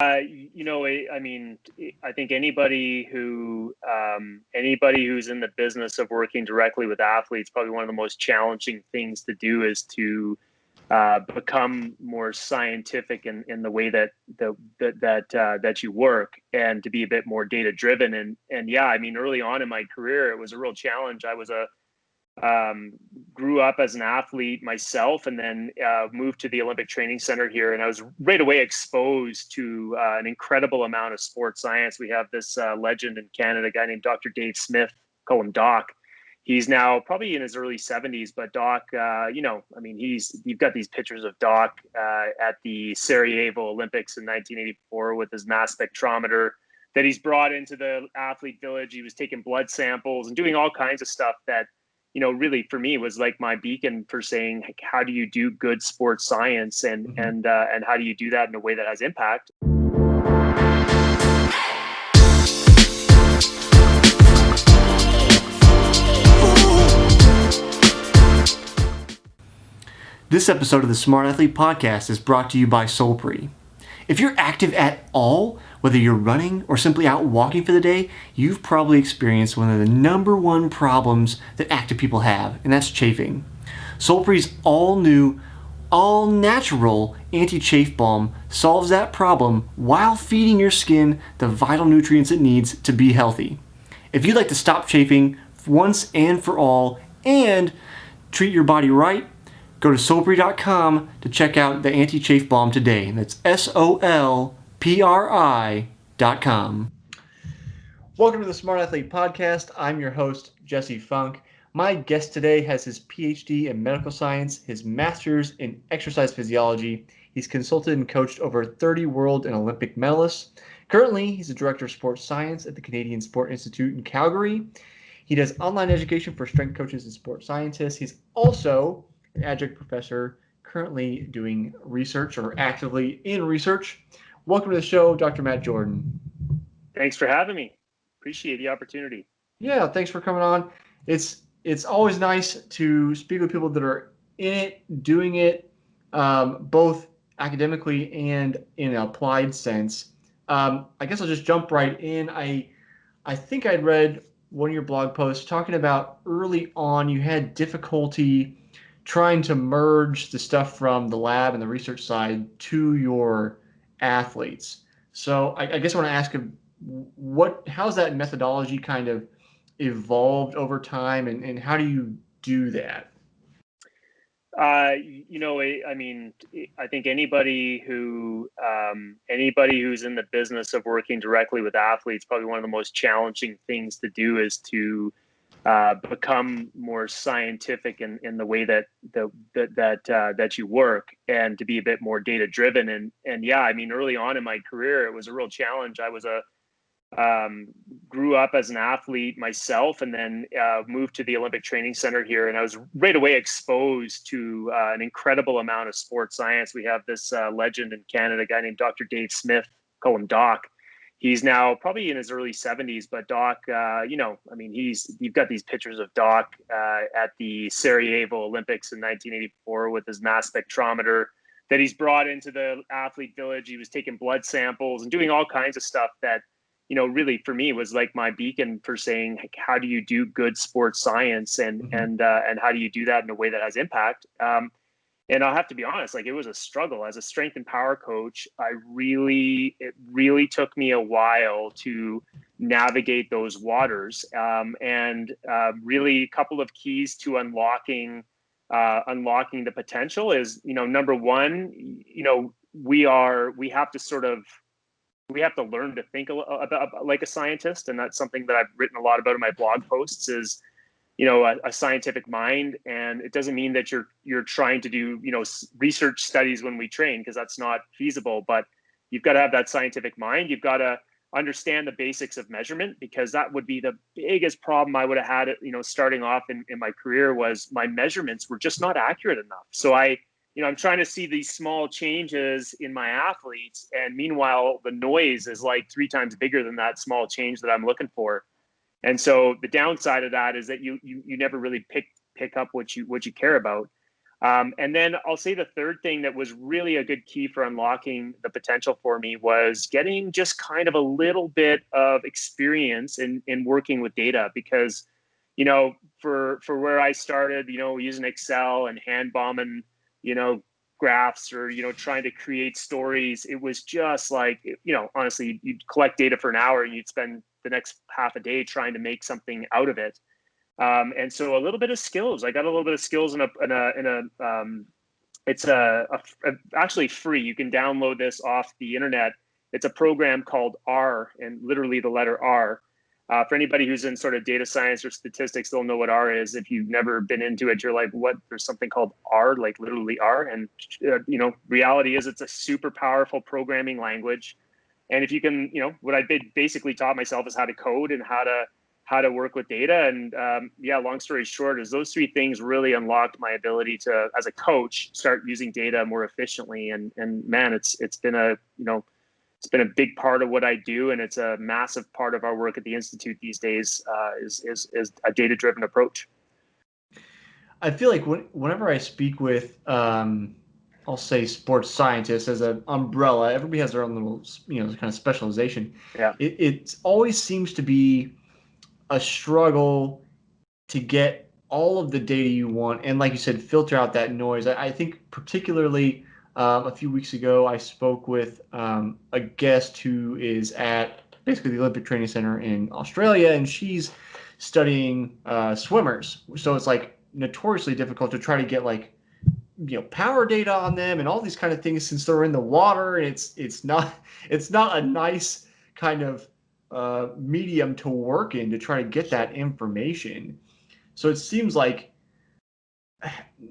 I think anybody who's in the business of working directly with athletes, probably one of the most challenging things to do is to become more scientific in the way that you work, and to be a bit more data driven. And yeah, I mean, early on in my career, it was a real challenge. I was a grew up as an athlete myself, and then moved to the Olympic Training Center here. And I was right away exposed to an incredible amount of sports science. We have this legend in Canada, a guy named Dr. Dave Smith, call him Doc. He's now probably in his early 70s, but Doc, you've got these pictures of Doc at the Sarajevo Olympics in 1984 with his mass spectrometer that he's brought into the athlete village. He was taking blood samples and doing all kinds of stuff that, really for me was like my beacon for saying, how do you do good sports science, and how do you do that in a way that has impact? This episode of the Smart Athlete Podcast is brought to you by Solpre. If you're active at all, whether you're running or simply out walking for the day, you've probably experienced one of the number one problems that active people have, and that's chafing. Solpre's all-new, all-natural anti-chafe balm solves that problem while feeding your skin the vital nutrients it needs to be healthy. If you'd like to stop chafing once and for all and treat your body right, go to solpri.com to check out the anti-chafe balm today. That's SOLPRI.com. Welcome to the Smart Athlete Podcast. I'm your host, Jesse Funk. My guest today has his PhD in medical science, his master's in exercise physiology. He's consulted and coached over 30 world and Olympic medalists. Currently, he's the director of sports science at the Canadian Sport Institute in Calgary. He does online education for strength coaches and sports scientists. He's also an adjunct professor currently doing research or actively in research. Welcome to the show, Dr. Matt Jordan. Thanks for having me. Appreciate the opportunity. Yeah, thanks for coming on. It's always nice to speak with people that are in it, doing it, both academically and in an applied sense. I guess I'll just jump right in. I think I'd read one of your blog posts talking about early on you had difficulty trying to merge the stuff from the lab and the research side to your athletes. So I guess I want to ask him, how's that methodology kind of evolved over time, and how do you do that? I think anybody who's in the business of working directly with athletes, probably one of the most challenging things to do is to become more scientific in the way that you work, and to be a bit more data driven. And yeah, I mean, early on in my career, it was a real challenge. I was grew up as an athlete myself, and then moved to the Olympic Training Center here. And I was right away exposed to an incredible amount of sports science. We have this legend in Canada, a guy named Dr. Dave Smith, call him Doc. He's now probably in his early 70s, but Doc, you've got these pictures of Doc at the Sarajevo Olympics in 1984 with his mass spectrometer that he's brought into the athlete village. He was taking blood samples and doing all kinds of stuff that, really for me was like my beacon for saying, how do you do good sports science, and how do you do that in a way that has impact? And I'll have to be honest, like, it was a struggle as a strength and power coach. It really took me a while to navigate those waters. Really, a couple of keys to unlocking the potential is, number one, we have to learn to think about like a scientist. And that's something that I've written a lot about in my blog posts is, a scientific mind. And it doesn't mean that you're trying to do, research studies when we train, because that's not feasible. But you've got to have that scientific mind. You've got to understand the basics of measurement, because that would be the biggest problem I would have had, starting off in my career, was my measurements were just not accurate enough. So I'm trying to see these small changes in my athletes. And meanwhile, the noise is like 3 times bigger than that small change that I'm looking for. And so the downside of that is that you never really pick up what you care about. And then I'll say the third thing that was really a good key for unlocking the potential for me was getting just kind of a little bit of experience in working with data, because, for where I started, using Excel and hand bombing, graphs, or, trying to create stories, it was just like, honestly, you'd collect data for an hour and you'd spend the next half a day trying to make something out of it. And so a little bit of skills. I got a little bit of skills it's actually free. You can download this off the internet. It's a program called R, and literally the letter R. For anybody who's in sort of data science or statistics, they'll know what R is. If you've never been into it, you're like, what? There's something called R, like literally R. And, reality is it's a super powerful programming language. And if you can, what I basically taught myself is how to code and how to work with data. And long story short is those three things really unlocked my ability to, as a coach, start using data more efficiently. And man, it's been it's been a big part of what I do, and it's a massive part of our work at the Institute these days. Is a data-driven approach. I feel like whenever I speak with, I'll say sports scientists as an umbrella, everybody has their own little, kind of specialization. Yeah. It always seems to be a struggle to get all of the data you want, and like you said, filter out that noise. I think particularly a few weeks ago, I spoke with a guest who is at basically the Olympic Training Center in Australia, and she's studying swimmers. So it's like notoriously difficult to try to get like power data on them and all these kind of things since they're in the water, and it's not a nice kind of medium to work in to try to get that information. So it seems like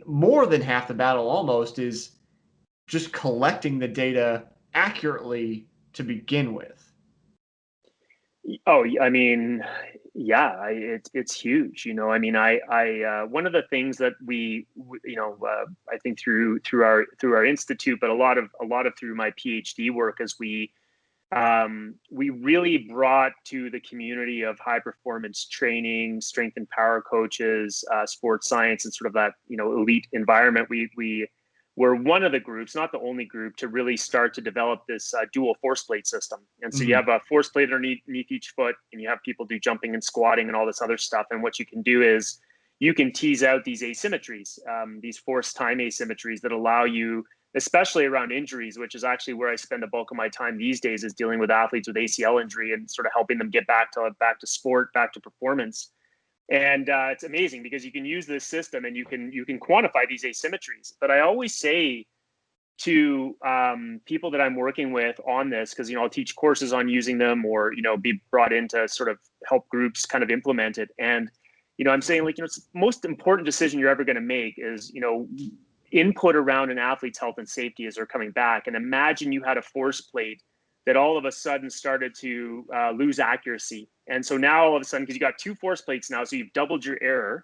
more than half the battle almost is just collecting the data accurately to begin with. Oh, I mean, yeah, it's huge. I mean, one of the things that I think through our institute, but a lot of through my PhD work, is we really brought to the community of high performance training, strength and power coaches, sports science, and sort of that elite environment. We were one of the groups, not the only group, to really start to develop this dual force plate system. And so you have a force plate underneath each foot, and you have people do jumping and squatting and all this other stuff. And what you can do is you can tease out these asymmetries, these force time asymmetries that allow you, especially around injuries, which is actually where I spend the bulk of my time these days, is dealing with athletes with ACL injury and sort of helping them get back to sport, back to performance. And it's amazing because you can use this system and you can quantify these asymmetries. But I always say to people that I'm working with on this, because I'll teach courses on using them, or be brought in to sort of help groups kind of implement it. And I'm saying, like, it's the most important decision you're ever going to make is input around an athlete's health and safety as they're coming back. And imagine you had a force plate that all of a sudden started to lose accuracy. And so now all of a sudden, because you got two force plates now, so you've doubled your error.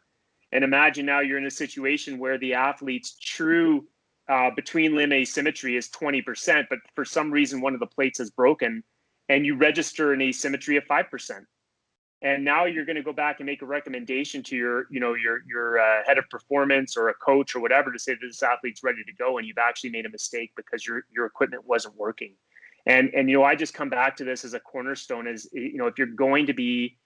And imagine now you're in a situation where the athlete's true between limb asymmetry is 20%, but for some reason one of the plates is broken, and you register an asymmetry of 5%. And now you're going to go back and make a recommendation to your head of performance or a coach or whatever to say that this athlete's ready to go, and you've actually made a mistake because your equipment wasn't working. And I just come back to this as a cornerstone is, if you're going to be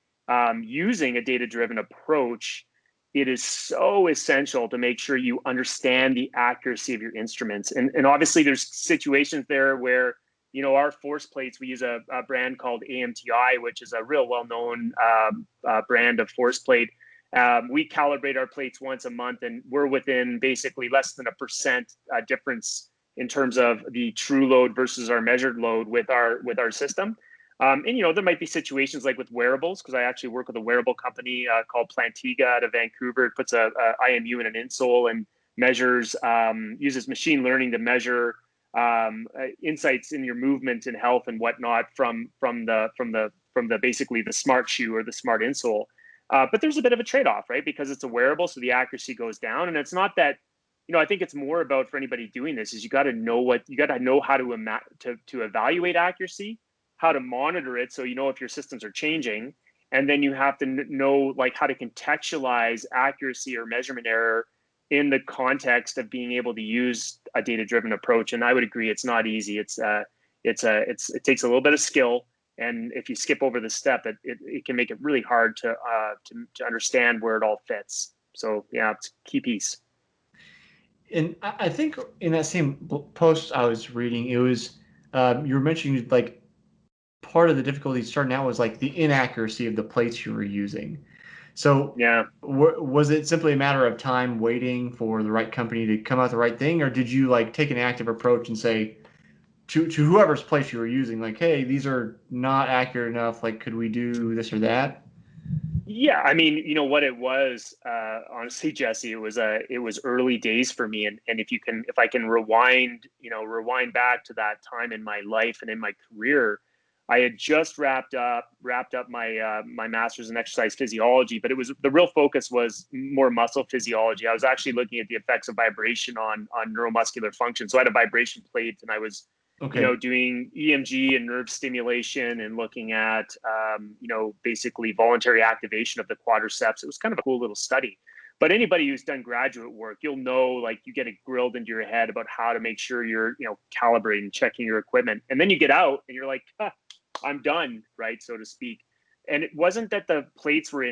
using a data-driven approach, it is so essential to make sure you understand the accuracy of your instruments. And obviously there's situations there where, our force plates, we use a brand called AMTI, which is a real well-known brand of force plate. We calibrate our plates once a month, and we're within basically less than 1% difference in terms of the true load versus our measured load with our system. And there might be situations like with wearables, because I actually work with a wearable company called Plantiga out of Vancouver. It puts a IMU in an insole and measures, uses machine learning to measure insights in your movement and health and whatnot from the basically the smart shoe or the smart insole. But there's a bit of a trade-off, right? Because it's a wearable, so the accuracy goes down. And it's not that, I think it's more about, for anybody doing this, is you got to know how to evaluate accuracy, how to monitor it, so if your systems are changing, and then you have to know like how to contextualize accuracy or measurement error in the context of being able to use a data-driven approach. And I would agree, it's not easy. It takes a little bit of skill, and if you skip over the step, it can make it really hard to understand where it all fits. So yeah, it's a key piece. And I think in that same post I was reading, it was you were mentioning like part of the difficulty starting out was like the inaccuracy of the plates you were using. So Yeah. was it simply a matter of time waiting for the right company to come out with the right thing, or did you like take an active approach and say to whoever's place you were using, like, hey, these are not accurate enough, like, could we do this or that? Yeah, I mean, you know what it was, honestly, Jesse, it was early days for me. And if I can rewind back to that time in my life and in my career, I had just wrapped up my master's in exercise physiology, but the real focus was more muscle physiology. I was actually looking at the effects of vibration on neuromuscular function. So I had a vibration plate, and I was Okay. doing EMG and nerve stimulation and looking at, basically voluntary activation of the quadriceps. It was kind of a cool little study. But anybody who's done graduate work, you'll know, like, you get it grilled into your head about how to make sure you're, calibrating, checking your equipment. And then you get out and you're like, I'm done, right, so to speak. And it wasn't that the plates were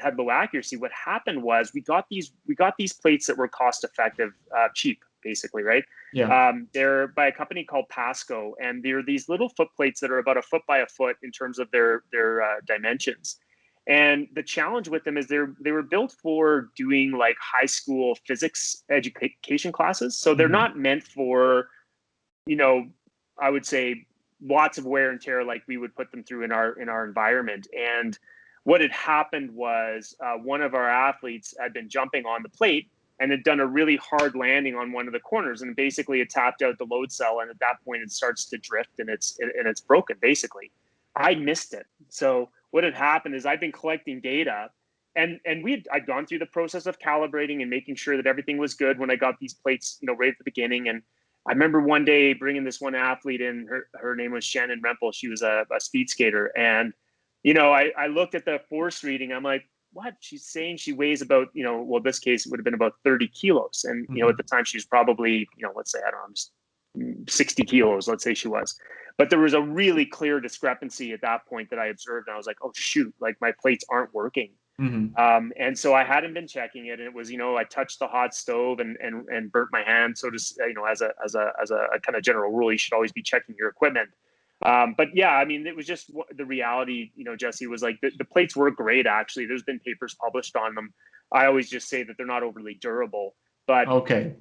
had low accuracy. What happened was we got these plates that were cost effective, cheap, basically, right? Yeah. They're by a company called Pasco, and they're these little foot plates that are about a foot by a foot in terms of their dimensions. And the challenge with them is they were built for doing like high school physics education classes. So they're not meant for, I would say, lots of wear and tear like we would put them through in our environment. And what had happened was one of our athletes had been jumping on the plate and had done a really hard landing on one of the corners, and basically it tapped out the load cell, and at that point it starts to drift and it's broken. Basically, I missed it. So what had happened is I'd been collecting data, and I'd gone through the process of calibrating and making sure that everything was good when I got these plates, right at the beginning. And I remember one day bringing this one athlete in. Her name was Shannon Rempel. She was a speed skater, and I looked at the force reading. I'm like, what? She's saying she weighs about, well, this case it would have been about 30 kilos. And, at the time she was probably, let's say, I don't know, 60 kilos, let's say she was. But there was a really clear discrepancy at that point that I observed. And I was like, oh, shoot, like my plates aren't working. And so I hadn't been checking it. And it was, I touched the hot stove and burnt my hand. So just, as a kind of general rule, you should always be checking your equipment. But yeah, I mean, it was just the reality, Jesse, was like the plates were great. Actually, there's been papers published on them. I always just say that they're not overly durable, but Okay.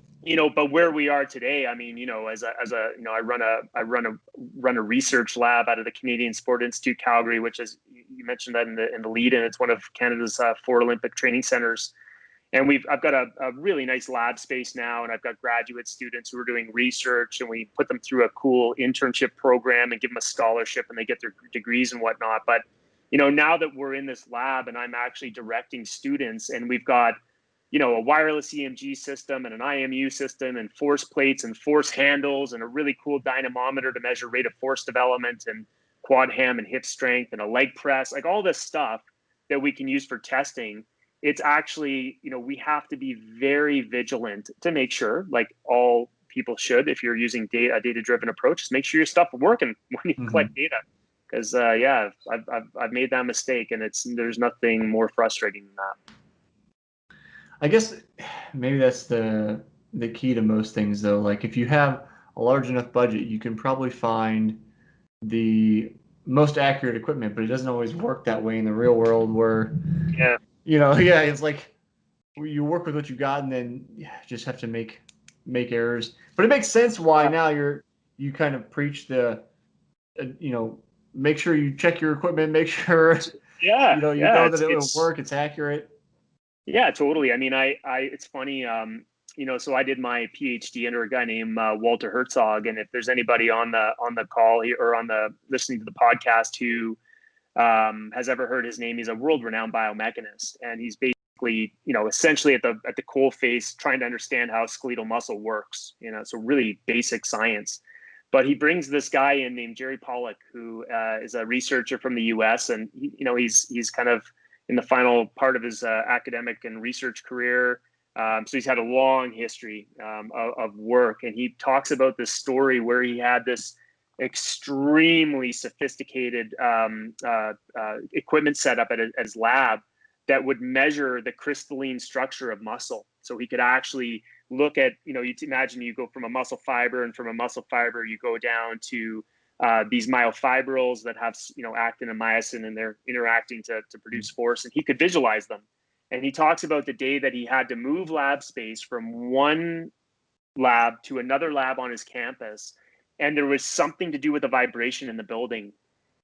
But where we are today, I mean, I run a research lab out of the Canadian Sport Institute, Calgary, which is, you mentioned that in the lead, and it's one of Canada's 4 Olympic training centers. And I've got a really nice lab space now, and I've got graduate students who are doing research, and we put them through a cool internship program and give them a scholarship, and they get their degrees and whatnot. But, now that we're in this lab and I'm actually directing students, and we've got, a wireless EMG system and an IMU system and force plates and force handles and a really cool dynamometer to measure rate of force development and quad ham and hip strength and a leg press, like all this stuff that we can use for testing. It's actually, we have to be very vigilant to make sure, like all people should, if you're using a data-driven approach, just make sure your stuff is working when you collect data. Because I've made that mistake, and there's nothing more frustrating than that. I guess maybe that's the key to most things, though. Like if you have a large enough budget, you can probably find the most accurate equipment, but it doesn't always work that way in the real world where, it's like you work with what you got and then just have to make errors. But it makes sense why now you kind of preach the, make sure you check your equipment, make sure, you know that it will work, it's accurate. Yeah, totally. I mean, it's funny, so I did my PhD under a guy named Walter Herzog, and if there's anybody on the call here or listening to the podcast who has ever heard his name, he's a world-renowned biomechanist, and he's basically, essentially at the coal face trying to understand how skeletal muscle works. So really basic science. But he brings this guy in named Jerry Pollack, who is a researcher from the U.S., and he's kind of in the final part of his academic and research career. So he's had a long history of work, and he talks about this story where he had this extremely sophisticated equipment set up at his lab that would measure the crystalline structure of muscle. So he could actually look at, you imagine you go from a muscle fiber, and from a muscle fiber you go down to these myofibrils that have, actin and myosin, and they're interacting to produce force, and he could visualize them. And he talks about the day that he had to move lab space from one lab to another lab on his campus, and there was something to do with the vibration in the building.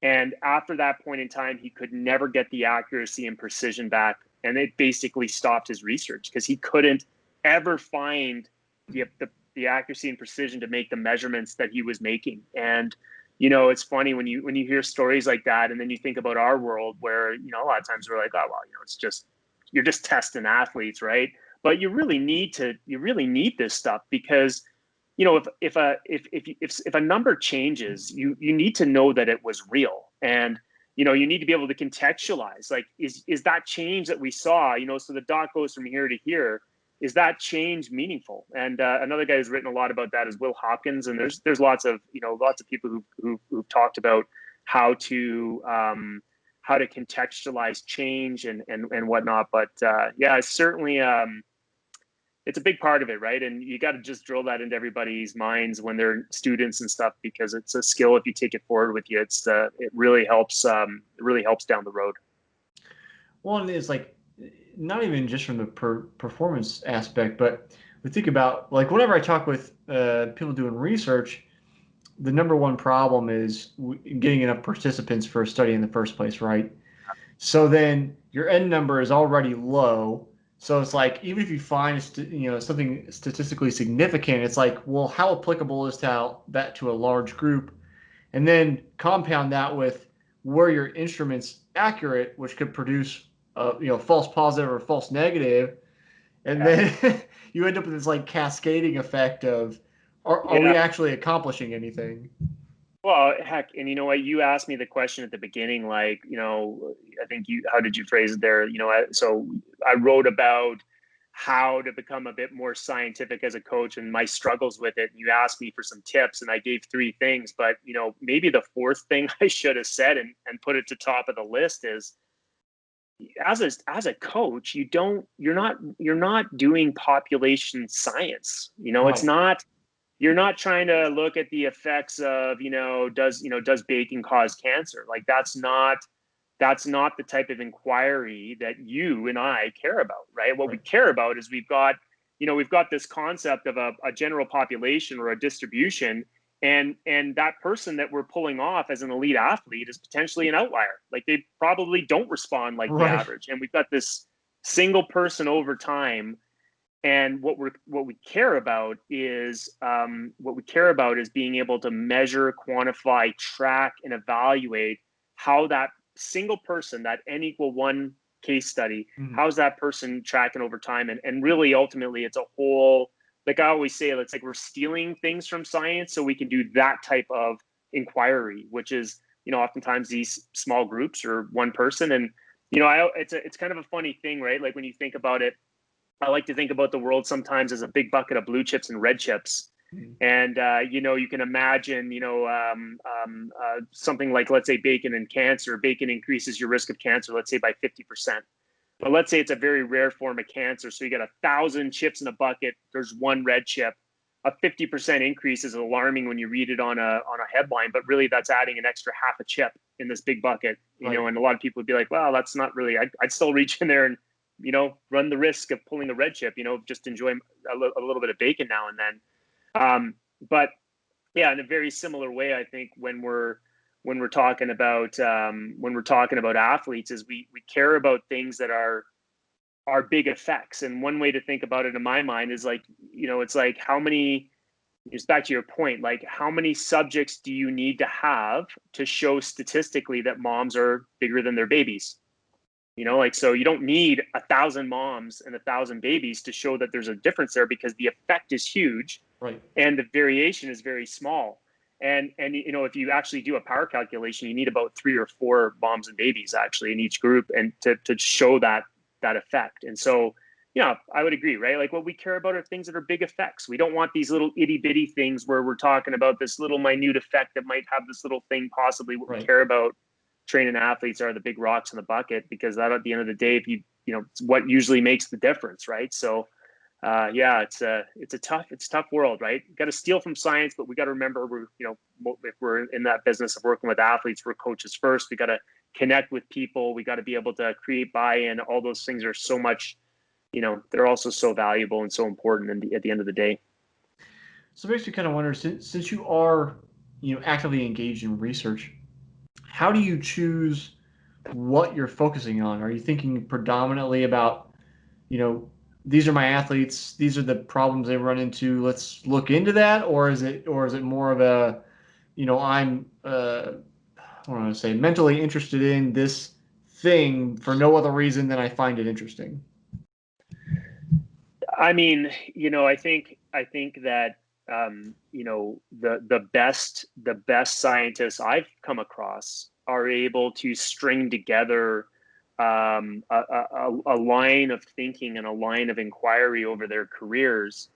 And after that point in time, he could never get the accuracy and precision back, and it basically stopped his research because he couldn't ever find the accuracy and precision to make the measurements that he was making. And it's funny when you hear stories like that, and then you think about our world where a lot of times we're like, oh well, it's just, you're just testing athletes, right? But you really need this stuff, because if a number changes, you need to know that it was real, and you need to be able to contextualize, like, is that change that we saw, so the dot goes from here to here, is that change meaningful? And another guy who's written a lot about that is Will Hopkins, and there's lots of people who've talked about how to contextualize change and whatnot. But yeah, it's certainly it's a big part of it, right? And you got to just drill that into everybody's minds when they're students and stuff, because it's a skill. If you take it forward with you, it really helps. It really helps down the road. Well, and it's like, not even just from the performance aspect, but we think about, like, whenever I talk with people doing research, the number one problem is getting enough participants for a study in the first place, right? So then your N number is already low. So it's like, even if you find something statistically significant, it's like, well, how applicable is that to a large group? And then compound that with, where your instrument's accurate, which could produce false positive or false negative, and then you end up with this like cascading effect of, are we actually accomplishing anything? Well, heck, and you know what? You asked me the question at the beginning, like, I think how did you phrase it there? So I wrote about how to become a bit more scientific as a coach and my struggles with it. And you asked me for some tips, and I gave 3 things, but maybe the 4th thing I should have said and put it to top of the list is, as a coach, you're not doing population science. It's Right. not, you're not trying to look at the effects of, does bacon cause cancer? Like, that's not the type of inquiry that you and I care about, right? What we care about is we've got this concept of a general population or a distribution, and that person that we're pulling off as an elite athlete is potentially an outlier. Like, they probably don't respond like the average, and we've got this single person over time. And what we care about is being able to measure, quantify, track, and evaluate how that single person, that N=1 case study, how's that person tracking over time. And really, ultimately, it's a whole, like I always say, it's like we're stealing things from science so we can do that type of inquiry, which is, oftentimes these small groups or one person. And it's kind of a funny thing, right? Like, when you think about it, I like to think about the world sometimes as a big bucket of blue chips and red chips. And, you can imagine, something like, let's say, bacon and cancer. Bacon increases your risk of cancer, let's say, by 50%. But let's say it's a very rare form of cancer. So you got 1,000 chips in a bucket. There's one red chip. A 50% increase is alarming when you read it on a headline, but really that's adding an extra half a chip in this big bucket, and a lot of people would be like, well, that's not really, I'd still reach in there and, run the risk of pulling the red chip, just enjoy a little bit of bacon now and then. But yeah, in a very similar way, I think when we're talking about athletes, is we care about things that are big effects. And one way to think about it in my mind is like, it's like, how many, just back to your point, like, how many subjects do you need to have to show statistically that moms are bigger than their babies? So you don't need 1,000 moms and 1,000 babies to show that there's a difference there, because the effect is huge, right, and the variation is very small. And if you actually do a power calculation, you need about 3 or 4 moms and babies actually in each group, and to show that effect. And so, Yeah, I would agree, right? Like what we care about are things that are big effects. We don't want these little itty bitty things where we're talking about this little minute effect that might have this little thing possibly. What we Right. care about training athletes are the big rocks in the bucket, because that at the end of the day, if it's what usually makes the difference, right? So yeah, it's a tough world, right? Got to steal from science, but we got to remember if we're in that business of working with athletes, we're coaches first. We got to connect with people. We got to be able to create buy-in. All those things are so much, they're also so valuable and so important at the end of the day. So it makes me kind of wonder, since you are, actively engaged in research, how do you choose what you're focusing on? Are you thinking predominantly about, you know, these are my athletes, these are the problems they run into, let's look into that, or is it more of a, I'm I want to say mentally interested in this thing for no other reason than I find it interesting? I mean, I think that the best scientists I've come across are able to string together a line of thinking and a line of inquiry over their careers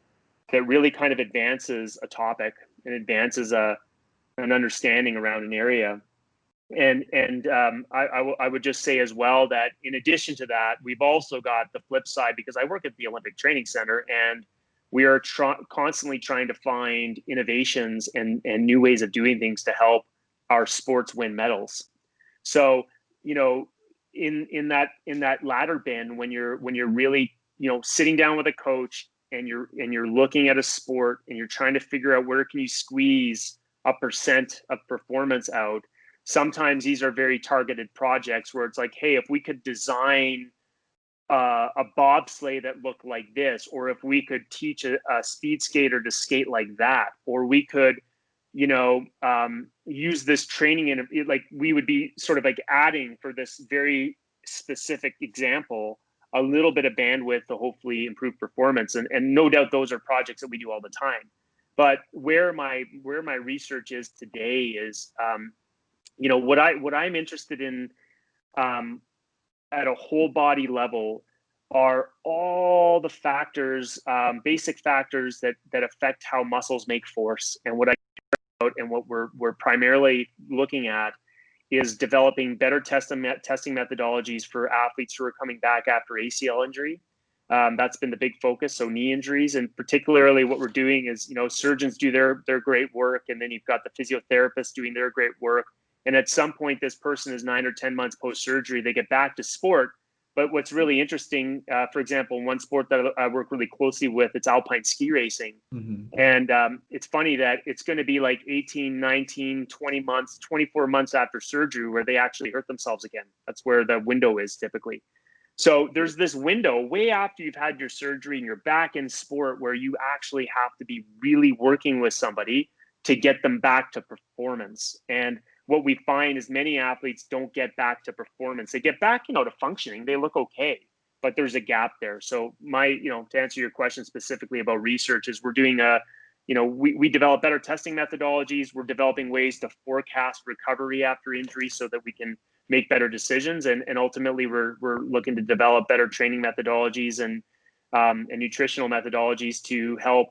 that really kind of advances a topic and advances an understanding around an area. And I would just say as well that in addition to that, we've also got the flip side, because I work at the Olympic Training Center, and we are constantly trying to find innovations and new ways of doing things to help our sports win medals. So, you know, in that latter bin, when you're really sitting down with a coach and you're looking at a sport and you're trying to figure out where can you squeeze a percent of performance out. Sometimes these are very targeted projects where it's like, hey, if we could design a bobsleigh that looked like this, or if we could teach a speed skater to skate like that, or we could, use this training in like we would be sort of like adding for this very specific example a little bit of bandwidth to hopefully improve performance. And no doubt those are projects that we do all the time. But where my research is today is what I'm interested in um, at a whole body level are all the factors, basic factors that affect how muscles make force. And what I about and what we're primarily looking at is developing better testing methodologies for athletes who are coming back after ACL injury. That's been the big focus. So knee injuries, and particularly what we're doing is, surgeons do their great work, and then you've got the physiotherapists doing their great work. And at some point, this person is 9 or 10 months post surgery. They get back to sport. But what's really interesting, for example, one sport that I work really closely with, it's alpine ski racing. Mm-hmm. And it's funny that it's going to be like 18, 19, 20 months, 24 months after surgery where they actually hurt themselves again. That's where the window is typically. So there's this window way after you've had your surgery and you're back in sport where you actually have to be really working with somebody to get them back to performance. And what we find is many athletes don't get back to performance. They get back, to functioning. They look okay, but there's a gap there. So to answer your question specifically about research, is we're doing we develop better testing methodologies. We're developing ways to forecast recovery after injury so that we can make better decisions. And ultimately we're looking to develop better training methodologies and nutritional methodologies to help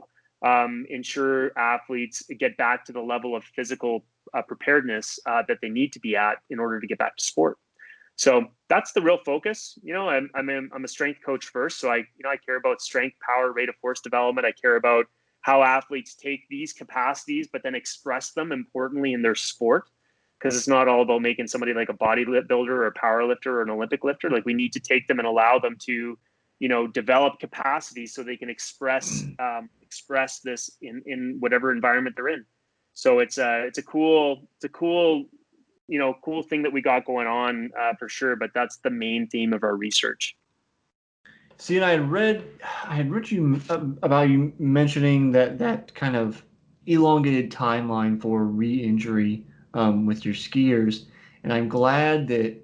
ensure athletes get back to the level of physical preparedness that they need to be at in order to get back to sport. So that's the real focus. I'm a strength coach first, so I care about strength, power, rate of force development. I care about how athletes take these capacities, but then express them importantly in their sport, because it's not all about making somebody like a bodybuilder or a power lifter or an Olympic lifter. Like we need to take them and allow them to, develop capacities so they can express this in whatever environment they're in. So it's a cool thing that we got going on for sure. But that's the main theme of our research. See, and I had read you about you mentioning that kind of elongated timeline for re-injury with your skiers, and I'm glad that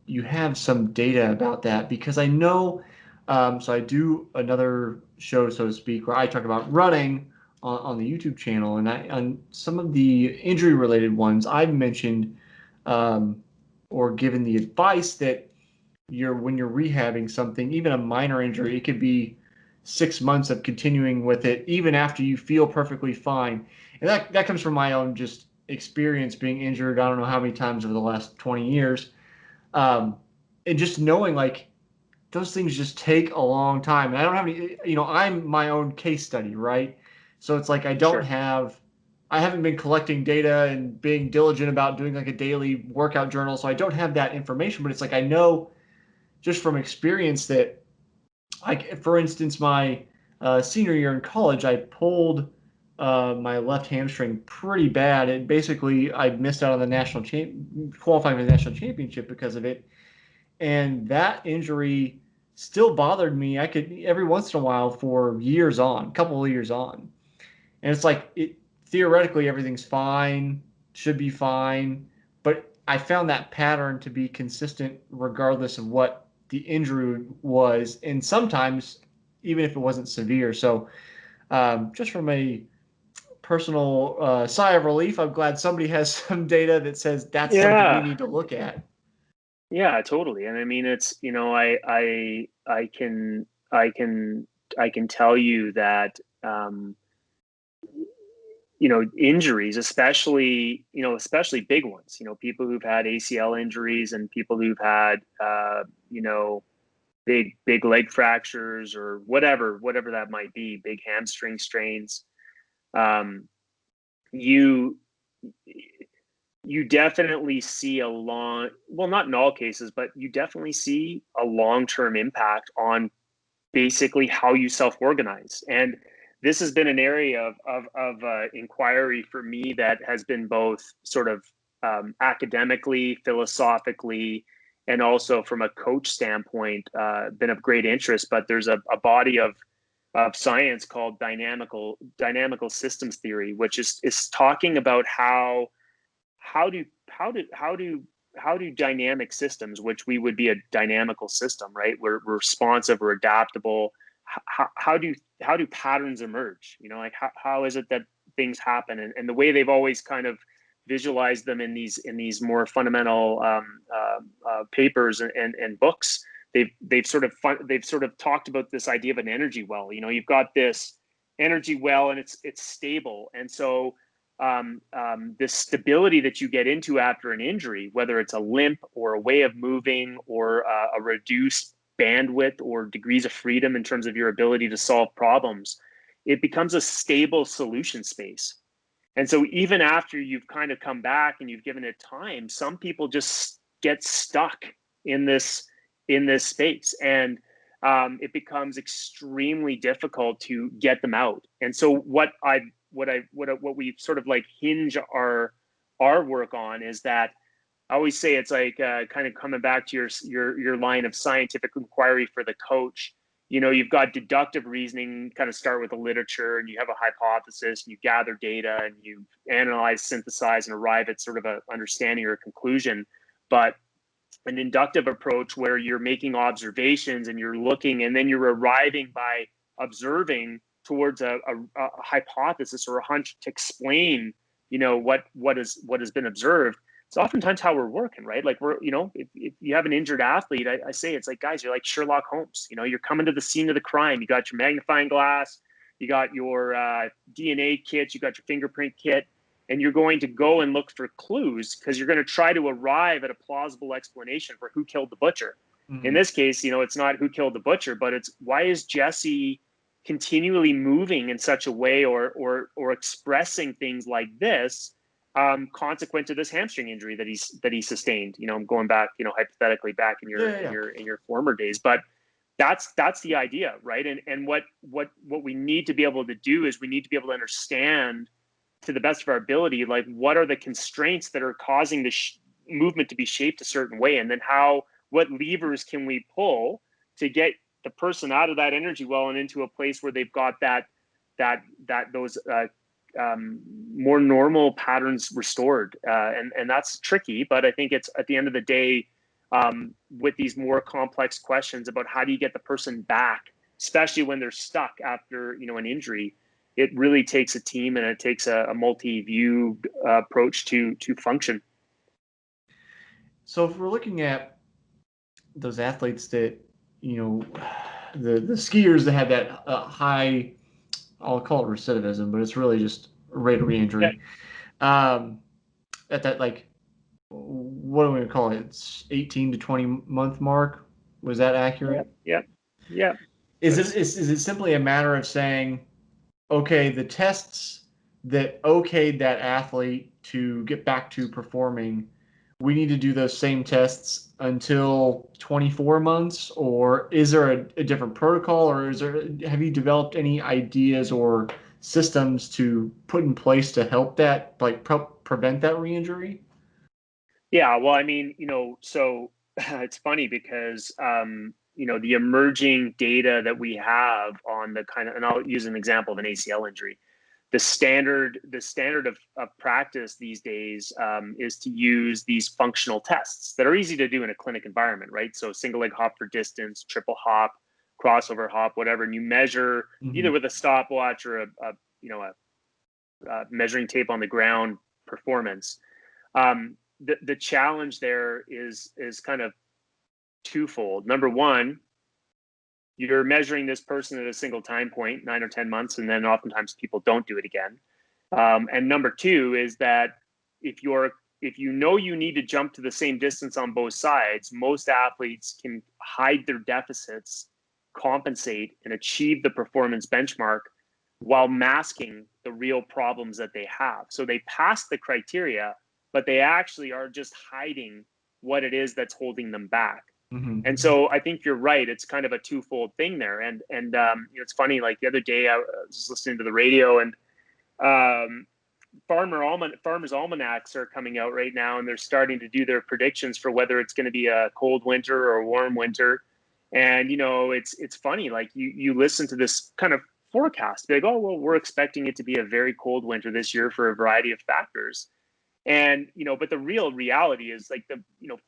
you have some data about that, because I know. So I do another show, so to speak, where I talk about running on the YouTube channel, and on some of the injury-related ones, I've mentioned or given the advice that when you're rehabbing something, even a minor injury, it could be 6 months of continuing with it, even after you feel perfectly fine. And that comes from my own just experience being injured. I don't know how many times over the last 20 years. Um, and just knowing like those things just take a long time. And I don't have any, I'm my own case study, right? So it's like Sure. I haven't been collecting data and being diligent about doing like a daily workout journal. So I don't have that information, but it's like I know just from experience that, like, for instance, my senior year in college, I pulled my left hamstring pretty bad. And basically, I missed out on the qualifying for the national championship because of it, and that injury still bothered me. I could every once in a while for years on, a couple of years on, and it's like theoretically everything's fine, should be fine, but I found that pattern to be consistent regardless of what the injury was, and sometimes even if it wasn't severe. So just from a personal sigh of relief, I'm glad somebody has some data that says that's something we Yeah. need to look at. Yeah, totally. And I mean, it's, I can tell you that, injuries, especially big ones, people who've had ACL injuries and people who've had, you know, big leg fractures or whatever that might be, big hamstring strains. Um, you you definitely see well, not in all cases, but you definitely see a long-term impact on basically how you self-organize. And this has been an area of inquiry for me that has been both sort of academically, philosophically, and also from a coach standpoint, been of great interest. But there's a body of science called dynamical systems theory, which is talking about how do how do how do how do dynamic systems, which we would be a dynamical system, right? We're responsive, we're adaptable. How do patterns emerge? Like how is it that things happen? And the way they've always kind of visualized them in these more fundamental papers and books, they've sort of talked about this idea of an energy well. You've got this energy well, and it's stable, and so the stability that you get into after an injury, whether it's a limp or a way of moving or a reduced bandwidth or degrees of freedom in terms of your ability to solve problems, it becomes a stable solution space. And so even after you've kind of come back and you've given it time, some people just get stuck in this space, and it becomes extremely difficult to get them out. And so what we sort of like hinge our work on is that I always say it's like kind of coming back to your line of scientific inquiry for the coach. You've got deductive reasoning, kind of start with the literature, and you have a hypothesis, and you gather data, and you analyze, synthesize, and arrive at sort of a understanding or a conclusion. But an inductive approach where you're making observations and you're looking, and then you're arriving by observing towards a hypothesis or a hunch to explain, what has been observed. It's oftentimes how we're working, right? Like if you have an injured athlete, I say it's like, guys, you're like Sherlock Holmes. You're coming to the scene of the crime. You got your magnifying glass, you got your DNA kit, you got your fingerprint kit, and you're going to go and look for clues because you're going to try to arrive at a plausible explanation for who killed the butcher. In Mm-hmm. this case, it's not who killed the butcher, but it's why is Jesse continually moving in such a way or expressing things like this, consequent to this hamstring injury that he sustained. I'm going back, hypothetically back in Yeah, your yeah, in yeah. your in your former days, but that's the idea, right? And what we need to be able to do is we need to be able to understand to the best of our ability, like what are the constraints that are causing the movement to be shaped a certain way, and then what levers can we pull to get the person out of that energy well and into a place where they've got those more normal patterns restored, and that's tricky, but I think it's at the end of the day, with these more complex questions about how do you get the person back, especially when they're stuck after an injury. It really takes a team, and it takes a multi-view approach to function. So if we're looking at those athletes that, the skiers that have that high, I'll call it recidivism, but it's really just rate of Yeah. reentry. At that, like, what do we call it? It's 18 to 20-month mark. Was that Yeah. accurate? Yeah. Yeah. Is it simply a matter of saying, okay, the tests that okayed that athlete to get back to performing, we need to do those same tests until 24 months? Or is there a different protocol, or have you developed any ideas or systems to put in place to help that, like, prevent that re-injury? Yeah, well, I mean, so it's funny because the emerging data that we have on the kind of, and I'll use an example of an ACL injury. The standard of practice these days is to use these functional tests that are easy to do in a clinic environment, right? So single leg hop for distance, triple hop, crossover hop, whatever, and you measure either with a stopwatch or a measuring tape on the ground performance. The challenge there is kind of twofold. Number one, you're measuring this person at a single time point, 9 or 10 months, and then oftentimes people don't do it again. And number two is that if you know you need to jump to the same distance on both sides, most athletes can hide their deficits, compensate, and achieve the performance benchmark while masking the real problems that they have. So they pass the criteria, but they actually are just hiding what it is that's holding them back. And so I think you're right. It's kind of a twofold thing there. And it's funny. Like the other day, I was listening to the radio, and farmers' almanacs are coming out right now, and they're starting to do their predictions for whether it's going to be a cold winter or a warm winter. And it's funny. Like you listen to this kind of forecast, be like, oh well, we're expecting it to be a very cold winter this year for a variety of factors. And but the real reality is like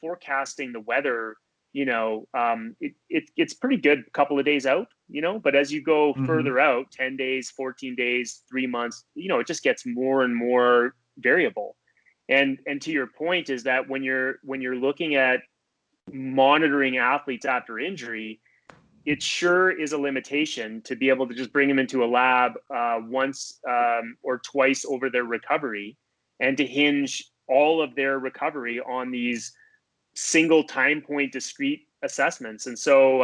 forecasting the weather. It's pretty good a couple of days out. But as you go further out, 10 days, 14 days, 3 months, it just gets more and more variable. And to your point is that when you're looking at monitoring athletes after injury, it sure is a limitation to be able to just bring them into a lab once or twice over their recovery, and to hinge all of their recovery on these single time point discrete assessments. And so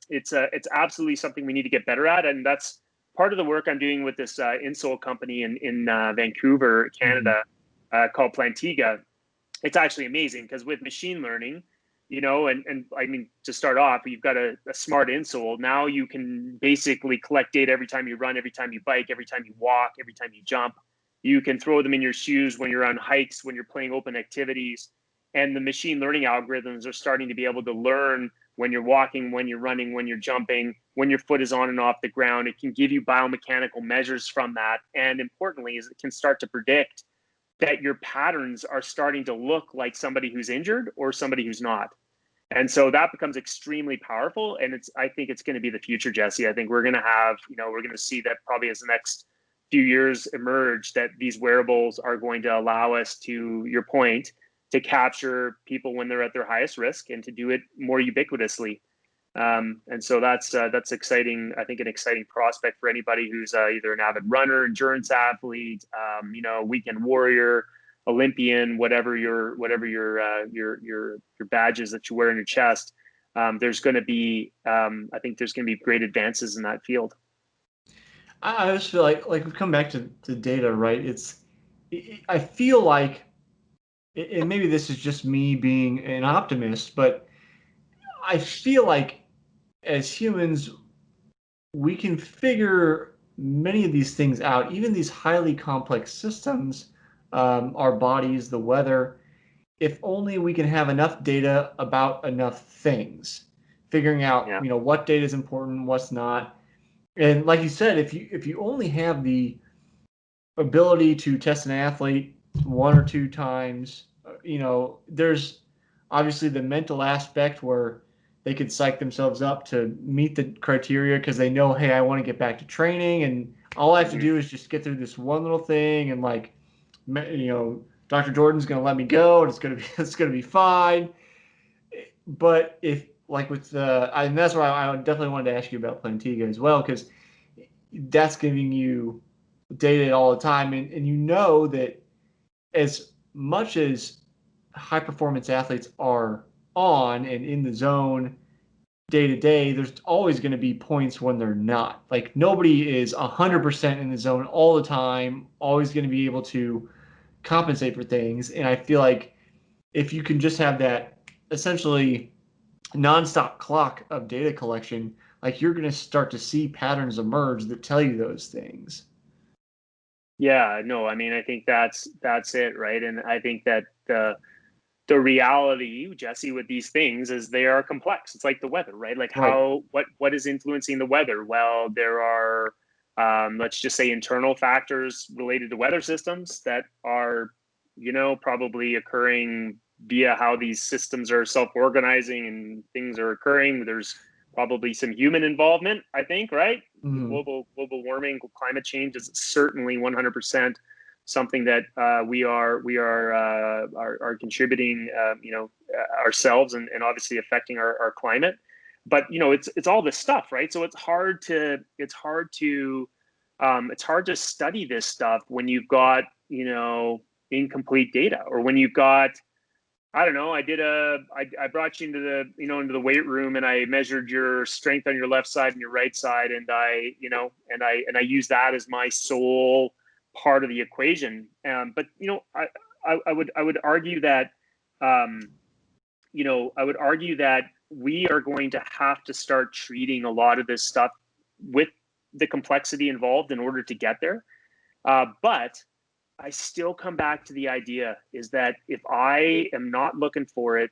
it's absolutely something we need to get better at. And that's part of the work I'm doing with this insole company in Vancouver, Canada, called Plantiga. It's actually amazing because with machine learning, and I mean, to start off, you've got a smart insole. Now you can basically collect data every time you run, every time you bike, every time you walk, every time you jump. You can throw them in your shoes when you're on hikes, when you're playing open activities. And the machine learning algorithms are starting to be able to learn when you're walking, when you're running, when you're jumping, when your foot is on and off the ground. It can give you biomechanical measures from that. And importantly, is it can start to predict that your patterns are starting to look like somebody who's injured or somebody who's not. And so that becomes extremely powerful. And I think it's going to be the future, Jesse. I think we're going to have, we're going to see that probably as the next few years emerge, that these wearables are going to allow us, to your point, to capture people when they're at their highest risk and to do it more ubiquitously. And so that's exciting. I think an exciting prospect for anybody who's either an avid runner, endurance athlete, weekend warrior, Olympian, whatever your badges that you wear in your chest. There's going to be, I think there's going to be great advances in that field. I just feel like we come back to data, right? I feel like, and maybe this is just me being an optimist, but I feel like as humans, we can figure many of these things out, even these highly complex systems, our bodies, the weather, if only we can have enough data about enough things, figuring out, what data is important, what's not. And like you said, if you only have the ability to test an athlete one or two times, there's obviously the mental aspect where they could psych themselves up to meet the criteria because they know, hey, I want to get back to training, and all I have to do is just get through this one little thing, and Dr. Jordan's going to let me go, and it's going to be fine. But if like with and that's why I definitely wanted to ask you about Plantiga as well, because that's giving you data all the time, and you know that as much as high performance athletes are on and in the zone day to day, there's always going to be points when they're not. Like nobody is 100% in the zone all the time, always going to be able to compensate for things. And I feel like if you can just have that essentially nonstop clock of data collection, like you're going to start to see patterns emerge that tell you those things. Yeah, no, I mean, I think that's it, right? And I think that the reality, Jesse, with these things is they are complex. It's like the weather, right? Like Right. what is influencing the weather? Well, there are let's just say internal factors related to weather systems that are, probably occurring via how these systems are self-organizing and things are occurring. There's probably some human involvement, I think, right? Mm-hmm. Global warming, climate change is certainly 100% something that we are contributing, ourselves, and obviously affecting our climate. But it's all this stuff, right? So it's hard to study this stuff when you've got incomplete data, or when you've got, I don't know. I brought you into the weight room, and I measured your strength on your left side and your right side, and I use that as my sole part of the equation. But I would argue that, we are going to have to start treating a lot of this stuff with the complexity involved in order to get there. But I still come back to the idea is that if I am not looking for it,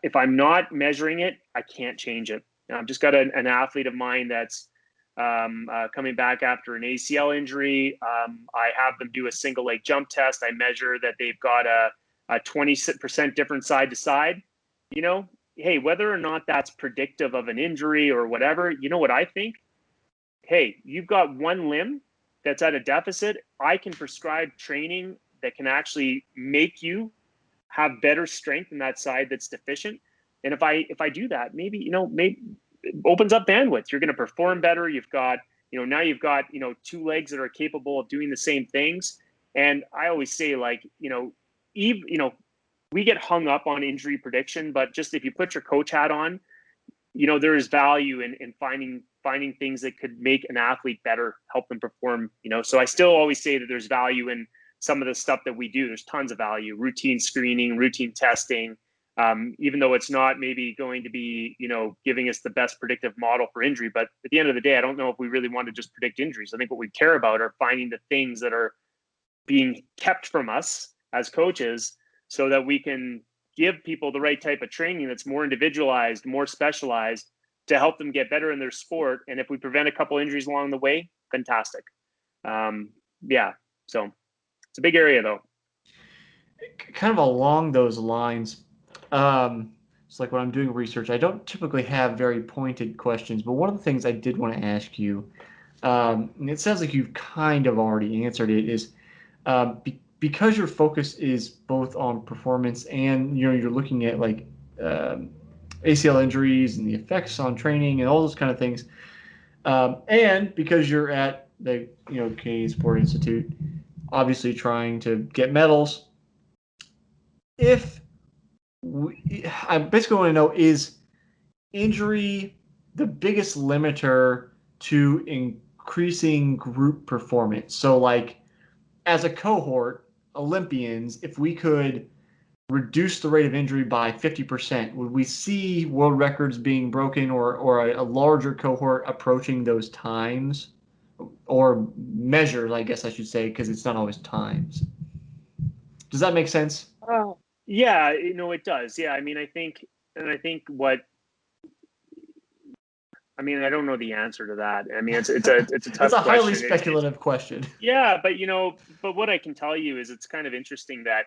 if I'm not measuring it, I can't change it. Now, I've just got an athlete of mine that's coming back after an ACL injury. I have them do a single leg jump test. I measure that they've got a 20% different side to side. Hey, whether or not that's predictive of an injury or whatever, you know what I think? Hey, you've got one limb that's at a deficit. I can prescribe training that can actually make you have better strength in that side that's deficient. And if I do that, maybe it opens up bandwidth. You're going to perform better. Now you've got two legs that are capable of doing the same things. And I always say, like, even we get hung up on injury prediction, but just if you put your coach hat on, there is value in finding things that could make an athlete better, help them perform. So I still always say that there's value in some of the stuff that we do. There's tons of value: routine screening, routine testing. Even though it's not maybe going to be giving us the best predictive model for injury, but at the end of the day, I don't know if we really want to just predict injuries. I think what we care about are finding the things that are being kept from us as coaches, so that we can give people the right type of training that's more individualized, more specialized, to help them get better in their sport. And if we prevent a couple injuries along the way, fantastic. Yeah, so it's a big area, though. Kind of along those lines, it's like when I'm doing research, I don't typically have very pointed questions, but one of the things I did want to ask you, and it sounds like you've kind of already answered it, is because your focus is both on performance and you're looking at like ACL injuries and the effects on training and all those kind of things, and because you're at the Canadian Sport Institute, obviously trying to get medals. If I basically want to know, is injury the biggest limiter to increasing group performance? So, like, as a cohort, Olympians, if we could reduce the rate of injury by 50%, would we see world records being broken, or a larger cohort approaching those times? Or measures, I guess I should say, because it's not always times. Does that make sense? Yeah, it does. Yeah, I mean, I think I don't know the answer to that. I mean, it's a It's tough a highly question. speculative question. Yeah, but what I can tell you is it's kind of interesting that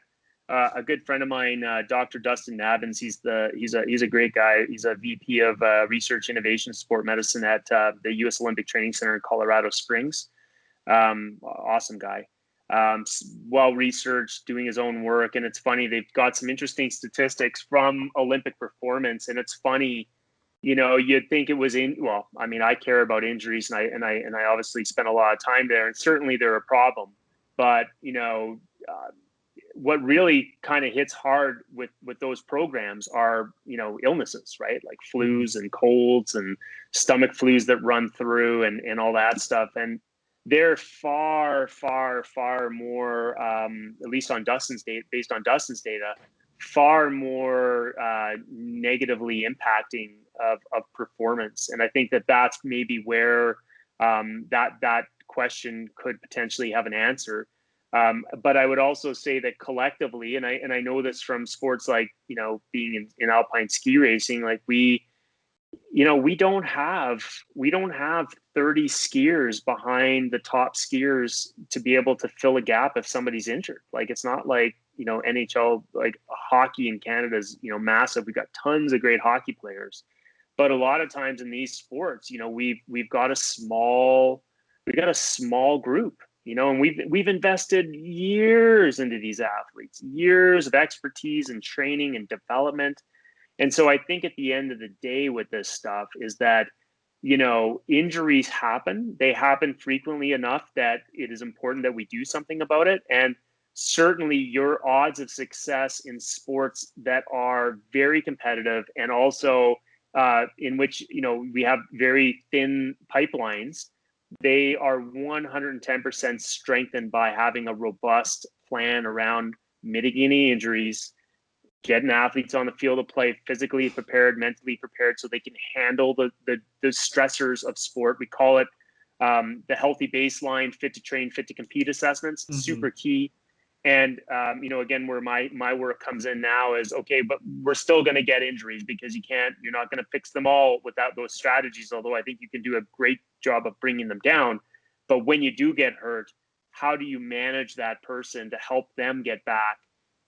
a good friend of mine, Dr. Dustin Navins, he's a great guy. He's a VP of Research Innovation Sport Medicine at the U.S. Olympic Training Center in Colorado Springs. Awesome guy. well researched, doing his own work. And it's funny, they've got some interesting statistics from Olympic performance. And it's funny, you'd think it was well, I mean, I care about injuries, and I obviously spent a lot of time there, and certainly they're a problem. But what really kind of hits hard with those programs are illnesses, right? Like flus and colds and stomach flus that run through and all that stuff. And they're far, far, far more, at least on Dustin's data, based on Dustin's data, far more negatively impacting of performance. And I think that's maybe where that question could potentially have an answer. But I would also say that collectively, and I know this from sports like being in alpine ski racing, like we don't have 30 skiers behind the top skiers to be able to fill a gap if somebody's injured. Like, it's not like NHL, like hockey in Canada is massive. We've got tons of great hockey players, but a lot of times in these sports, we've got a small group. And we've invested years into these athletes, years of expertise and training and development. And so I think at the end of the day with this stuff is that, injuries happen. They happen frequently enough that it is important that we do something about it. And certainly your odds of success in sports that are very competitive, and also in which, we have very thin pipelines, they are 110% strengthened by having a robust plan around mitigating injuries, getting athletes on the field of play physically prepared, mentally prepared, so they can handle the stressors of sport. We call it the healthy baseline, fit to train, fit to compete assessments. Mm-hmm. Super key. And again, where my work comes in now is, okay, but we're still going to get injuries, because you're not going to fix them all without those strategies. Although I think you can do a great job of bringing them down. But when you do get hurt, how do you manage that person to help them get back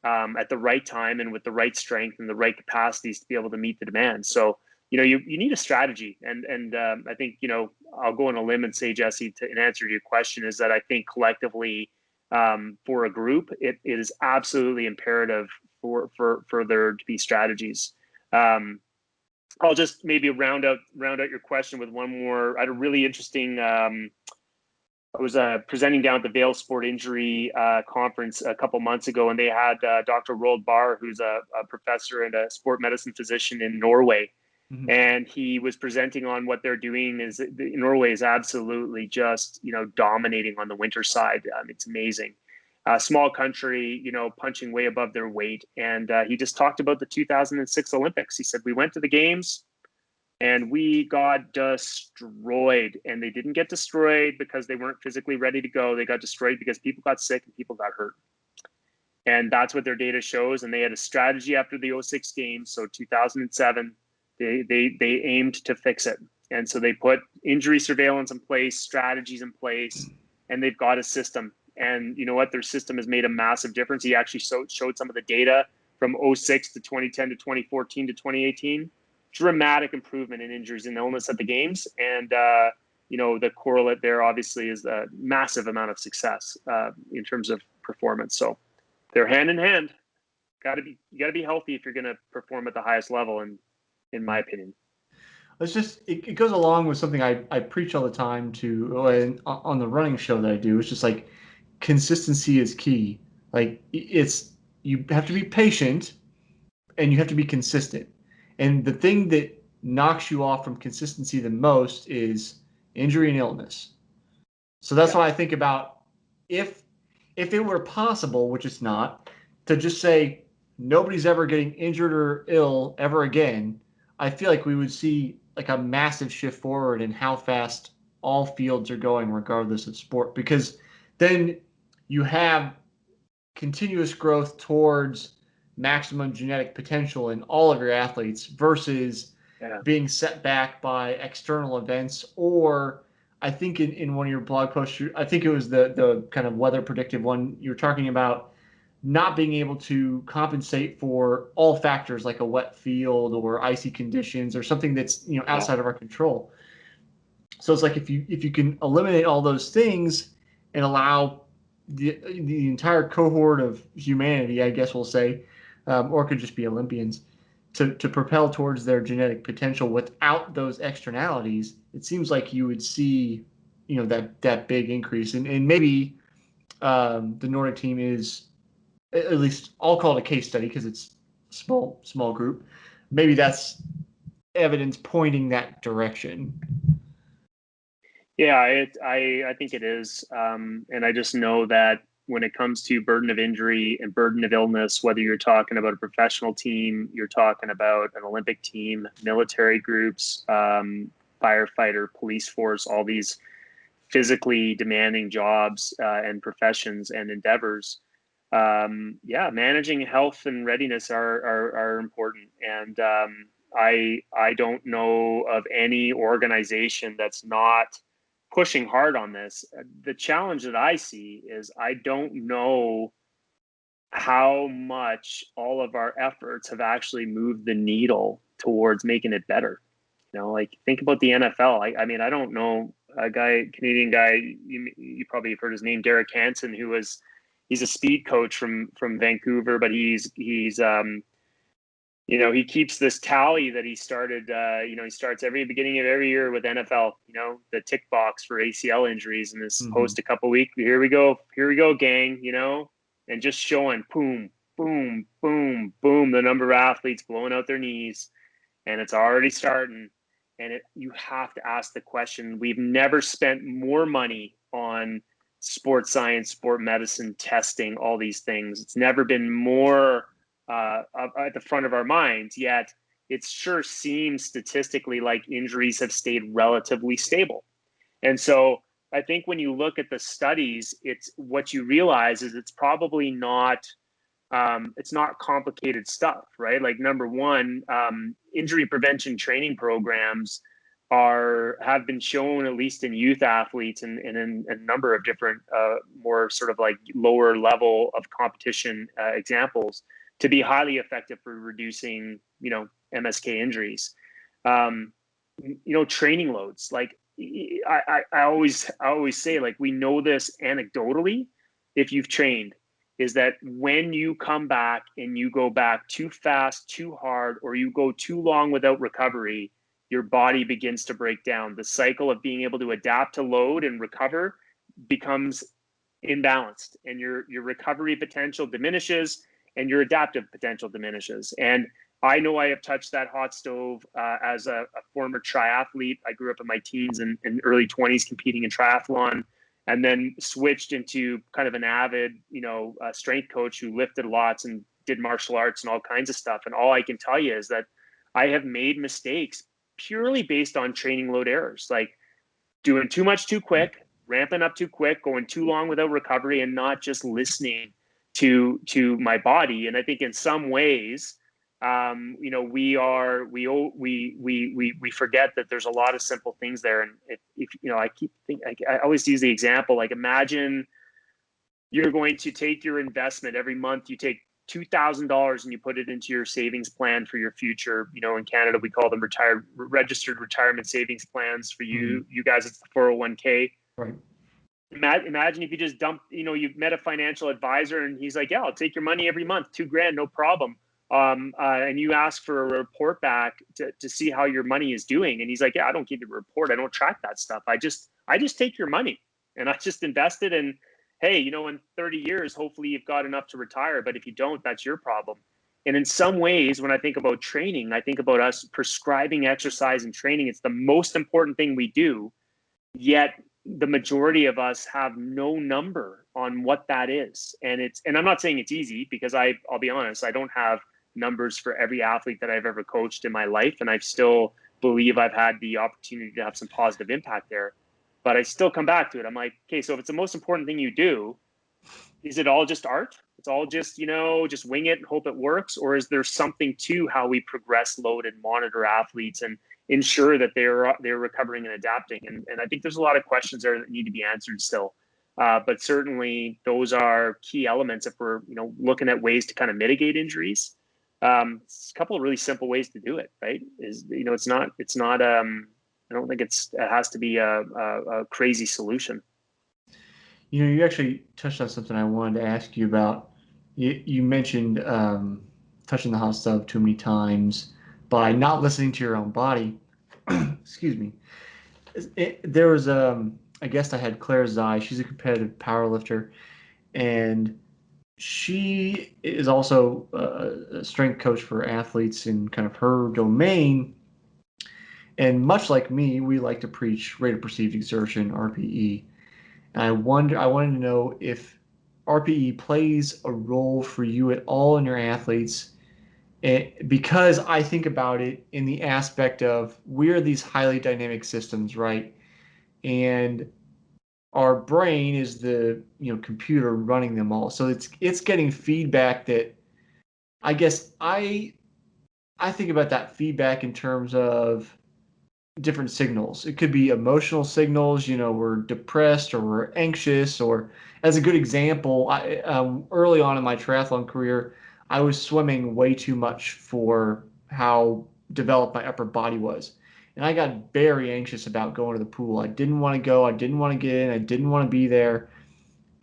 at the right time and with the right strength and the right capacities to be able to meet the demand? So, you need a strategy. And I think, I'll go on a limb and say, Jesse, in answer to your question, is that I think collectively, for a group, it is absolutely imperative for there to be strategies. I'll just maybe round out your question with one more. I had a really interesting. I was presenting down at the Vail Sport Injury Conference a couple months ago, and they had Dr. Roald Barr, who's a professor and a sport medicine physician in Norway. Mm-hmm. And he was presenting on what they're doing. Norway is absolutely just, dominating on the winter side. It's amazing. Small country, punching way above their weight. And he just talked about the 2006 Olympics. He said, we went to the games and we got destroyed. And they didn't get destroyed because they weren't physically ready to go. They got destroyed because people got sick and people got hurt. And that's what their data shows. And they had a strategy after the 06 games. So 2007, they aimed to fix it. And so they put injury surveillance in place, strategies in place, and they've got a system. And you know what? Their system has made a massive difference. He actually showed some of the data from 06 to 2010 to 2014 to 2018. Dramatic improvement in injuries and illness at the games. And, the correlate there obviously is a massive amount of success in terms of performance. So they're hand in hand. You got to be healthy if you're going to perform at the highest level, and in my opinion. It goes along with something I preach all the time on the running show that I do. It's just like consistency is key. Like you have to be patient and you have to be consistent. And the thing that knocks you off from consistency the most is injury and illness. So that's why I think about if it were possible, which it's not, to just say nobody's ever getting injured or ill ever again, I feel like we would see like a massive shift forward in how fast all fields are going, regardless of sport, because then you have continuous growth towards maximum genetic potential in all of your athletes versus being set back by external events. Or I think in one of your blog posts, I think it was the kind of weather predictive one, you were talking about not being able to compensate for all factors like a wet field or icy conditions or something that's outside of our control. So it's like if you can eliminate all those things and allow the entire cohort of humanity, I guess we'll say, or it could just be Olympians, to propel towards their genetic potential without those externalities, it seems like you would see, that big increase. And maybe the Nordic team is, at least I'll call it a case study because it's small group. Maybe that's evidence pointing that direction. Yeah, I think it is. And I just know that when it comes to burden of injury and burden of illness, whether you're talking about a professional team, you're talking about an Olympic team, military groups, firefighter, police force, all these physically demanding jobs and professions and endeavors. Managing health and readiness are important. And I don't know of any organization that's not pushing hard on this. The challenge that I see is I don't know how much all of our efforts have actually moved the needle towards making it better. Like think about the NFL. I mean, I don't know Canadian guy. You probably have heard his name, Derek Hansen, he's a speed coach from Vancouver, but he's he keeps this tally that he started. He starts every beginning of every year with NFL. The tick box for ACL injuries, and this post a couple weeks. Here we go, gang. And just showing, boom, boom, boom, boom, the number of athletes blowing out their knees, and it's already starting. And you have to ask the question. We've never spent more money on sports science, sport medicine, testing, all these things. It's never been more at the front of our minds, yet it sure seems statistically like injuries have stayed relatively stable. And so I think when you look at the studies, it's what you realize is it's probably not it's not complicated stuff, right? Like number one, injury prevention training programs have been shown, at least in youth athletes and in a number of different more sort of like lower level of competition examples, to be highly effective for reducing MSK injuries. Training loads, like I always say, like, we know this anecdotally if you've trained, is that when you come back and you go back too fast, too hard, or you go too long without recovery, your body begins to break down. The cycle of being able to adapt to load and recover becomes imbalanced, and your recovery potential diminishes and your adaptive potential diminishes. And I know I have touched that hot stove as a former triathlete. I grew up in my teens and early 20s competing in triathlon, and then switched into kind of an avid, strength coach who lifted lots and did martial arts and all kinds of stuff. And all I can tell you is that I have made mistakes purely based on training load errors, like doing too much too quick, ramping up too quick, going too long without recovery, and not just listening to my body. And I think in some ways, we forget that there's a lot of simple things there. And if I always use the example, like, imagine you're going to take your investment every month. You take $2,000 and you put it into your savings plan for your future. In Canada, we call them registered retirement savings plans. For you guys, it's the 401k. Right. Imagine if you just dumped, you've met a financial advisor and he's like, yeah, I'll take your money every month, $2,000, no problem. And you ask for a report back to see how your money is doing. And he's like, yeah, I don't give you a report. I don't track that stuff. I just take your money and I just invest it. And hey, in 30 years, hopefully you've got enough to retire. But if you don't, that's your problem. And in some ways, when I think about training, I think about us prescribing exercise and training. It's the most important thing we do, yet the majority of us have no number on what that is. And I'm not saying it's easy, because I'll be honest, I don't have numbers for every athlete that I've ever coached in my life. And I still believe I've had the opportunity to have some positive impact there. But I still come back to it. I'm like, okay, so if it's the most important thing you do, is it all just art? It's all just, just wing it and hope it works? Or is there something to how we progress, load, and monitor athletes and ensure that they're recovering and adapting? And I think there's a lot of questions there that need to be answered still. But certainly those are key elements if we're, looking at ways to kind of mitigate injuries. It's a couple of really simple ways to do it, right? It's not I don't think it has to be a crazy solution. You actually touched on something I wanted to ask you about. You mentioned touching the hot stove too many times by not listening to your own body. Excuse me. There was a guest I had, Claire Zai. She's a competitive power lifter, and she is also a strength coach for athletes in kind of her domain. And much like me, we like to preach rate of perceived exertion, RPE. And I wanted to know if RPE plays a role for you at all in your athletes, because I think about it in the aspect of we're these highly dynamic systems, right? And our brain is the computer running them all. So it's getting feedback that I guess I think about that feedback in terms of different signals. It could be emotional signals, we're depressed or we're anxious, or as a good example, early on in my triathlon career, I was swimming way too much for how developed my upper body was. And I got very anxious about going to the pool. I didn't want to go. I didn't want to get in. I didn't want to be there.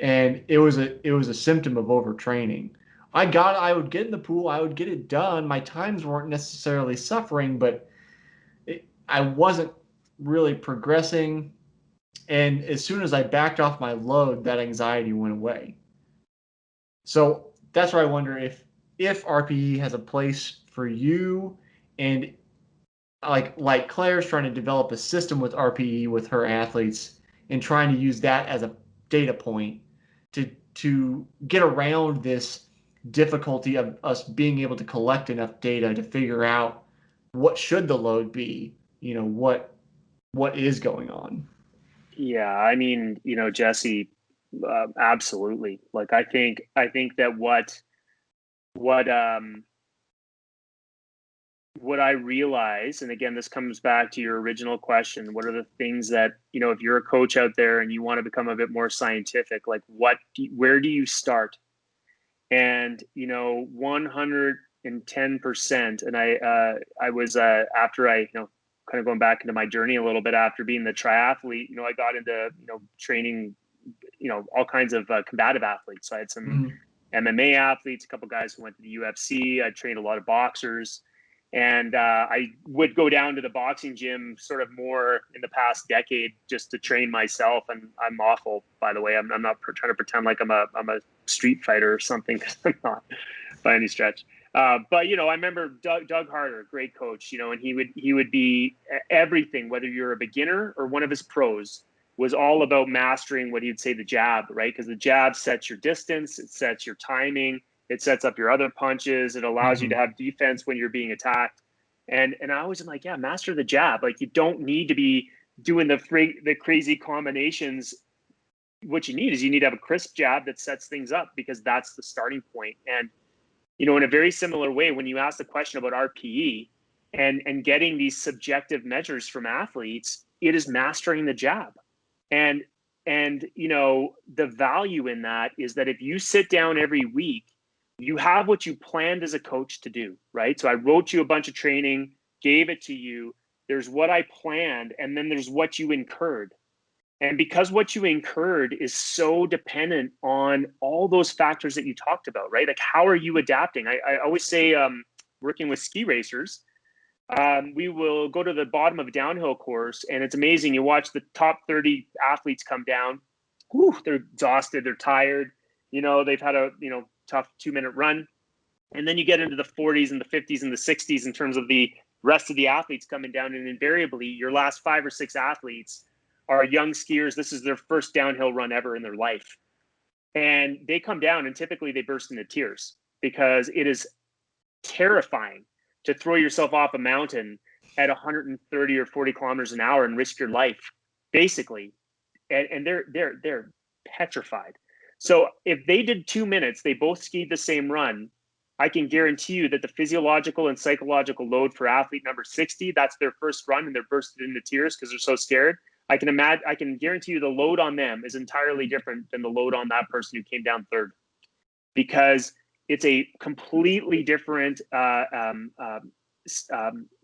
And it was a symptom of overtraining. I would get in the pool. I would get it done. My times weren't necessarily suffering, but I wasn't really progressing. And as soon as I backed off my load, that anxiety went away. So that's where I wonder if RPE has a place for you, and like Claire's trying to develop a system with RPE with her athletes and trying to use that as a data point to get around this difficulty of us being able to collect enough data to figure out what should the load be, what is going on. Yeah, I mean, Jesse, absolutely. Like, I think that what what I realize, and again, this comes back to your original question, what are the things that, if you're a coach out there and you want to become a bit more scientific, like where do you start? And 110%. And I was after I kind of going back into my journey a little bit after being the triathlete. I got into training all kinds of combative athletes. So I had some Mm-hmm. MMA athletes, a couple guys who went to the UFC. I trained a lot of boxers. And I would go down to the boxing gym sort of more in the past decade just to train myself. And I'm awful, by the way. I'm not trying to pretend like I'm a street fighter or something, because I'm not by any stretch. But I remember Doug Harder, great coach. And he would be everything, whether you're a beginner or one of his pros, was all about mastering what he'd say the jab, right? Because the jab sets your distance, it sets your timing, it sets up your other punches, it allows you Mm-hmm. to have defense when you're being attacked. And I always am like, yeah, master the jab. Like, you don't need to be doing the crazy combinations. What you need is you need to have a crisp jab that sets things up, because that's the starting point. And in a very similar way, when you ask the question about RPE and getting these subjective measures from athletes, it is mastering the jab. And the value in that is that if you sit down every week, you have what you planned as a coach to do, right? So I wrote you a bunch of training, gave it to you. There's what I planned, and then there's what you incurred. And because what you incurred is so dependent on all those factors that you talked about, right? Like, how are you adapting? I always say, working with ski racers, we will go to the bottom of a downhill course, and it's amazing. You watch the top 30 athletes come down. Whew, they're exhausted, they're tired. They've had a tough 2-minute run, and then you get into the 40s and the 50s and the 60s in terms of the rest of the athletes coming down, and invariably your last 5 or 6 athletes are young skiers. This is their first downhill run ever in their life, and they come down, and typically they burst into tears, because it is terrifying to throw yourself off a mountain at 130 or 40 kilometers an hour and risk your life, basically. And they're petrified. So if they did 2 minutes, they both skied the same run, I can guarantee you that the physiological and psychological load for athlete number 60, that's their first run, and they're bursted into tears because they're so scared. I can guarantee you the load on them is entirely different than the load on that person who came down third, because it's a completely different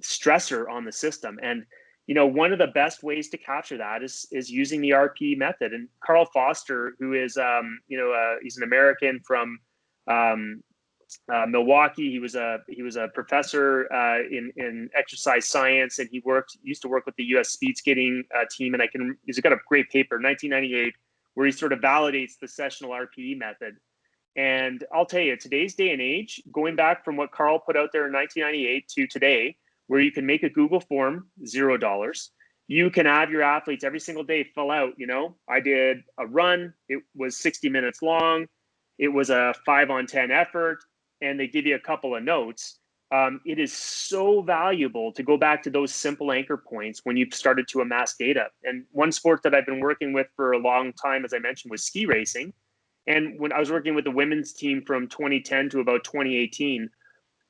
stressor on the system. And one of the best ways to capture that is using the RPE method. And Carl Foster, who is, he's an American from Milwaukee. He was a professor in exercise science, and he used to work with the U.S. speed skating team. And he's got a great paper, 1998, where he sort of validates the sessional RPE method. And I'll tell you, today's day and age, going back from what Carl put out there in 1998 to today, where you can make a Google form, $0. You can have your athletes every single day fill out, I did a run. It was 60 minutes long. It was a 5-on-10 effort, and they give you a couple of notes. It is so valuable to go back to those simple anchor points when you've started to amass data. And one sport that I've been working with for a long time, as I mentioned, was ski racing. And when I was working with the women's team from 2010 to about 2018,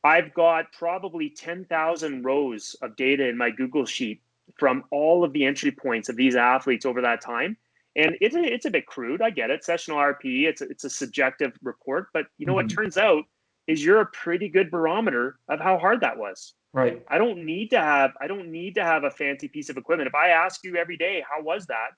I've got probably 10,000 rows of data in my Google sheet from all of the entry points of these athletes over that time. And it's a bit crude. I get it. Sessional RPE, it's a subjective report. But what turns out is you're a pretty good barometer of how hard that was. Right. I don't need to have a fancy piece of equipment. If I ask you every day, how was that?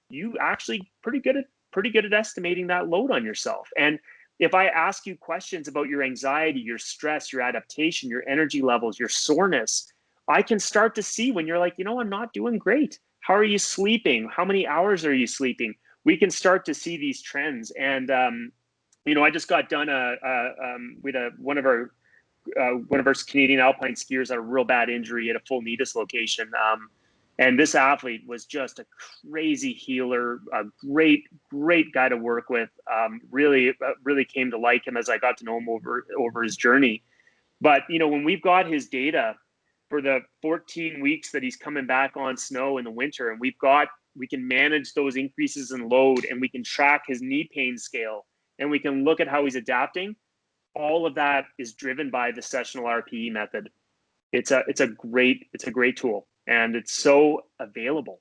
You actually pretty good at estimating that load on yourself. And if I ask you questions about your anxiety, your stress, your adaptation, your energy levels, your soreness, I can start to see when you're like, I'm not doing great. How are you sleeping? How many hours are you sleeping? We can start to see these trends. And, I just got done with one of our Canadian alpine skiers had a real bad injury at a full knee dislocation. And this athlete was just a crazy healer, a great guy to work with. Really came to like him as I got to know him over his journey. But, when we've got his data for the 14 weeks that he's coming back on snow in the winter, and we can manage those increases in load, and we can track his knee pain scale, and we can look at how he's adapting. All of that is driven by the sessional RPE method. It's a great tool. And it's so available.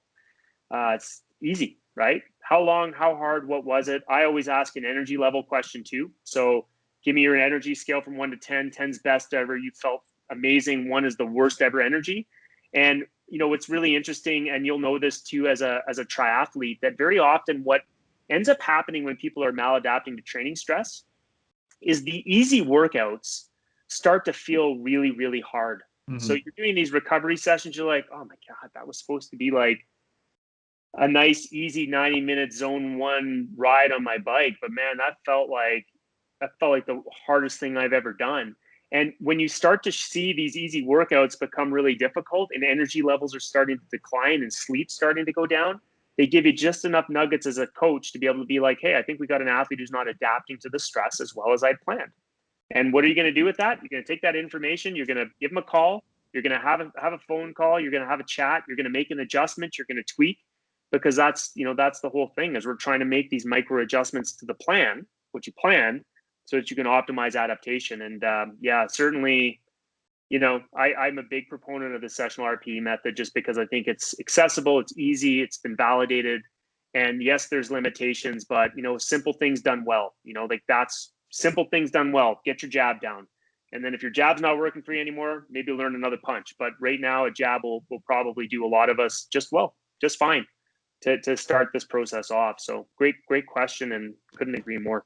It's easy, right? How long, how hard, what was it? I always ask an energy level question too. So give me your energy scale from 1 to 10. 10's best ever. You felt amazing. 1 is the worst ever energy. And what's really interesting, and you'll know this too as a triathlete, that very often what ends up happening when people are maladapting to training stress is the easy workouts start to feel really, really hard. So you're doing these recovery sessions. You're like, oh my God, that was supposed to be like a nice, easy 90-minute zone 1 ride on my bike. But man, that felt like the hardest thing I've ever done. And when you start to see these easy workouts become really difficult and energy levels are starting to decline and sleep starting to go down, they give you just enough nuggets as a coach to be able to be like, hey, I think we got an athlete who's not adapting to the stress as well as I'd planned. And what are you going to do with that? You're going to take that information. You're going to give them a call. You're going to have a phone call. You're going to have a chat. You're going to make an adjustment. You're going to tweak, because that's the whole thing, is we're trying to make these micro adjustments to the plan, what you planned, so that you can optimize adaptation. And certainly, I'm a big proponent of the sessional RPE method, just because I think it's accessible, it's easy, it's been validated. And yes, there's limitations, but simple things done well, that's simple things done well. Get your jab down. And then if your jab's not working for you anymore, maybe learn another punch. But right now, a jab will probably do a lot of us just fine to start this process off. So great question, and couldn't agree more.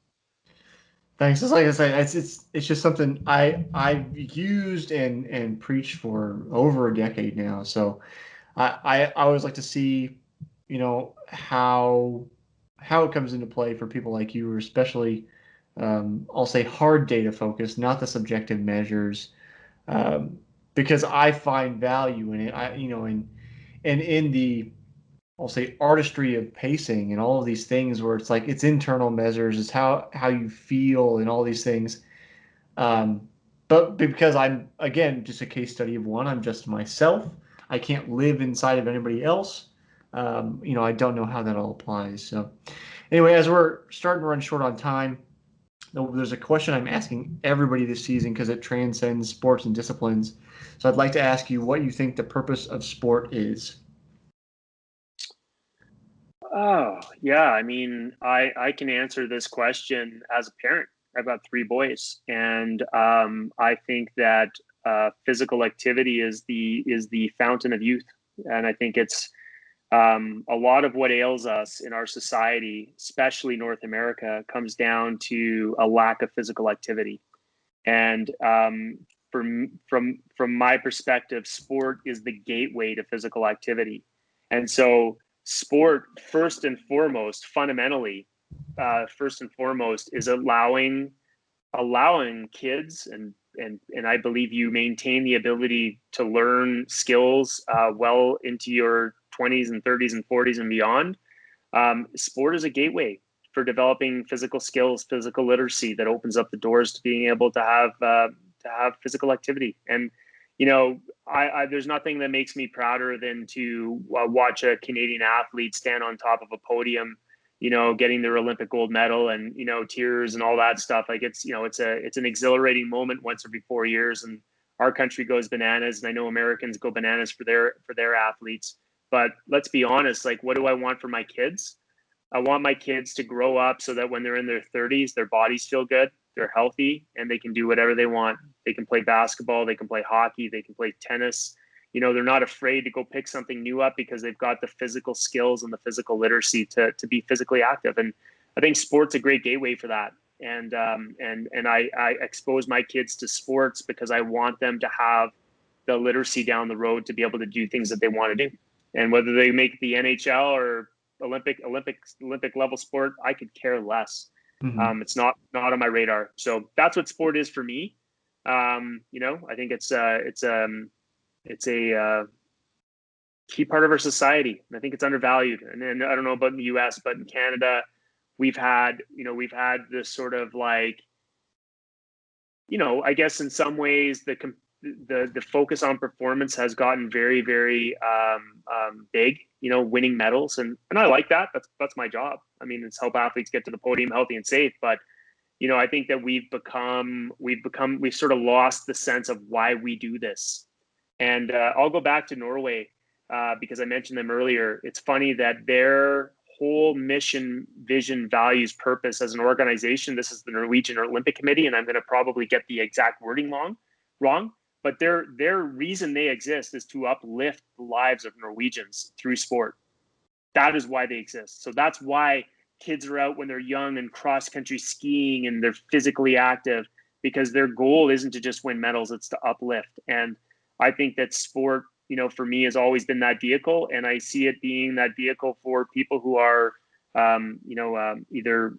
Thanks. It's like I say, it's just something I've used and preached for over a decade now. So I always like to see, how it comes into play for people like you, or especially I'll say hard data focused, not the subjective measures, because I find value in it. And in the, I'll say, artistry of pacing and all of these things, where it's like it's internal measures, it's how you feel and all these things. But because I'm, again, just a case study of one, I'm just myself. I can't live inside of anybody else. I don't know how that all applies. So anyway, as we're starting to run short on time, there's a question I'm asking everybody this season because it transcends sports and disciplines. So I'd like to ask you what you think the purpose of sport is. Oh, yeah. I mean, I can answer this question as a parent. I've got 3 boys, and I think that physical activity is the fountain of youth. And I think it's a lot of what ails us in our society, especially North America, comes down to a lack of physical activity. And from my perspective, sport is the gateway to physical activity. And so, sport fundamentally, first and foremost, is allowing kids and I believe you maintain the ability to learn skills well into your 20s and 30s and 40s and beyond. Sport is a gateway for developing physical skills, physical literacy that opens up the doors to being able to have physical activity. And I there's nothing that makes me prouder than to watch a Canadian athlete stand on top of a podium, getting their Olympic gold medal, and tears and all that stuff. Like it's an exhilarating moment once every 4 years, and our country goes bananas, and I know Americans go bananas for their athletes. But let's be honest, like, what do I want for my kids? I want my kids to grow up so that when they're in their 30s, their bodies feel good, they're healthy, and they can do whatever they want. They can play basketball, they can play hockey, they can play tennis. They're not afraid to go pick something new up because they've got the physical skills and the physical literacy to be physically active. And I think sport's a great gateway for that. And I expose my kids to sports because I want them to have the literacy down the road to be able to do things that they want to do. And whether they make the NHL or Olympic level sport, I could care less. Mm-hmm. It's not on my radar. So that's what sport is for me. I think it's a key part of our society. And I think it's undervalued. And I don't know about in the US, but in Canada, we've had this sort of like, I guess in some ways the focus on performance has gotten very, very big, winning medals. And I like that. That's my job. I mean, it's help athletes get to the podium healthy and safe. But, I think that we've sort of lost the sense of why we do this. And I'll go back to Norway because I mentioned them earlier. It's funny that their whole mission, vision, values, purpose as an organization, this is the Norwegian Olympic Committee, and I'm going to probably get the exact wording wrong, but their reason they exist is to uplift the lives of Norwegians through sport. That is why they exist. So that's why kids are out when they're young and cross-country skiing and they're physically active, because their goal isn't to just win medals, it's to uplift. And I think that sport, for me, has always been that vehicle, and I see it being that vehicle for people who are, either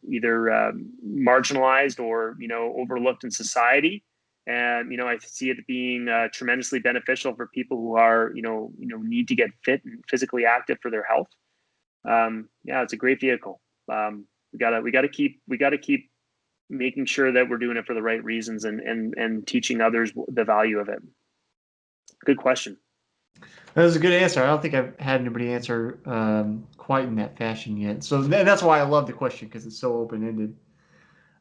marginalized or overlooked in society. And I see it being tremendously beneficial for people who are need to get fit and physically active for their health. It's a great vehicle. We gotta keep making sure that we're doing it for the right reasons and teaching others the value of it. Good question. That was a good answer. I don't think I've had anybody answer quite in that fashion yet. So that's why I love the question, because it's so open-ended.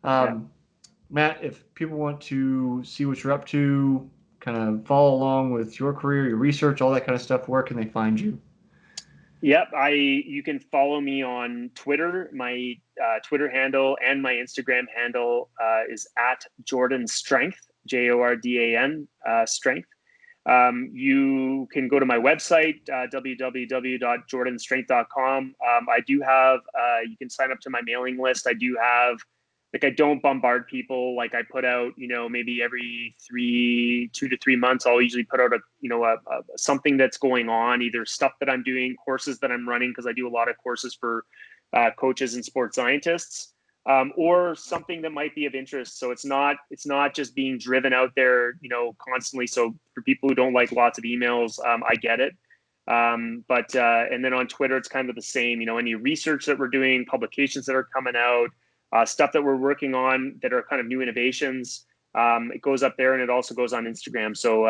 Matt, if people want to see what you're up to, kind of follow along with your career, your research, all that kind of stuff, where can they find you? Yep, you can follow me on Twitter. My Twitter handle and my Instagram handle is at Jordan Strength, JORDAN Strength. You can go to my website, www.jordanstrength.com. I do have, you can sign up to my mailing list. I do have, I don't bombard people. Like I put out, maybe every 2 to 3 months, I'll usually put out something that's going on, either stuff that I'm doing, courses that I'm running, because I do a lot of courses for coaches and sports scientists. Or something that might be of interest. So it's not just being driven out there, constantly. So for people who don't like lots of emails, I get it. But and then on Twitter, it's kind of the same, any research that we're doing, publications that are coming out, stuff that we're working on that are kind of new innovations. It goes up there, and it also goes on Instagram. So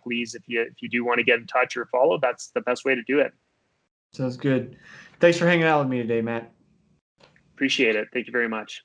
please, if you do want to get in touch or follow, that's the best way to do it. Sounds good. Thanks for hanging out with me today, Matt. Appreciate it. Thank you very much.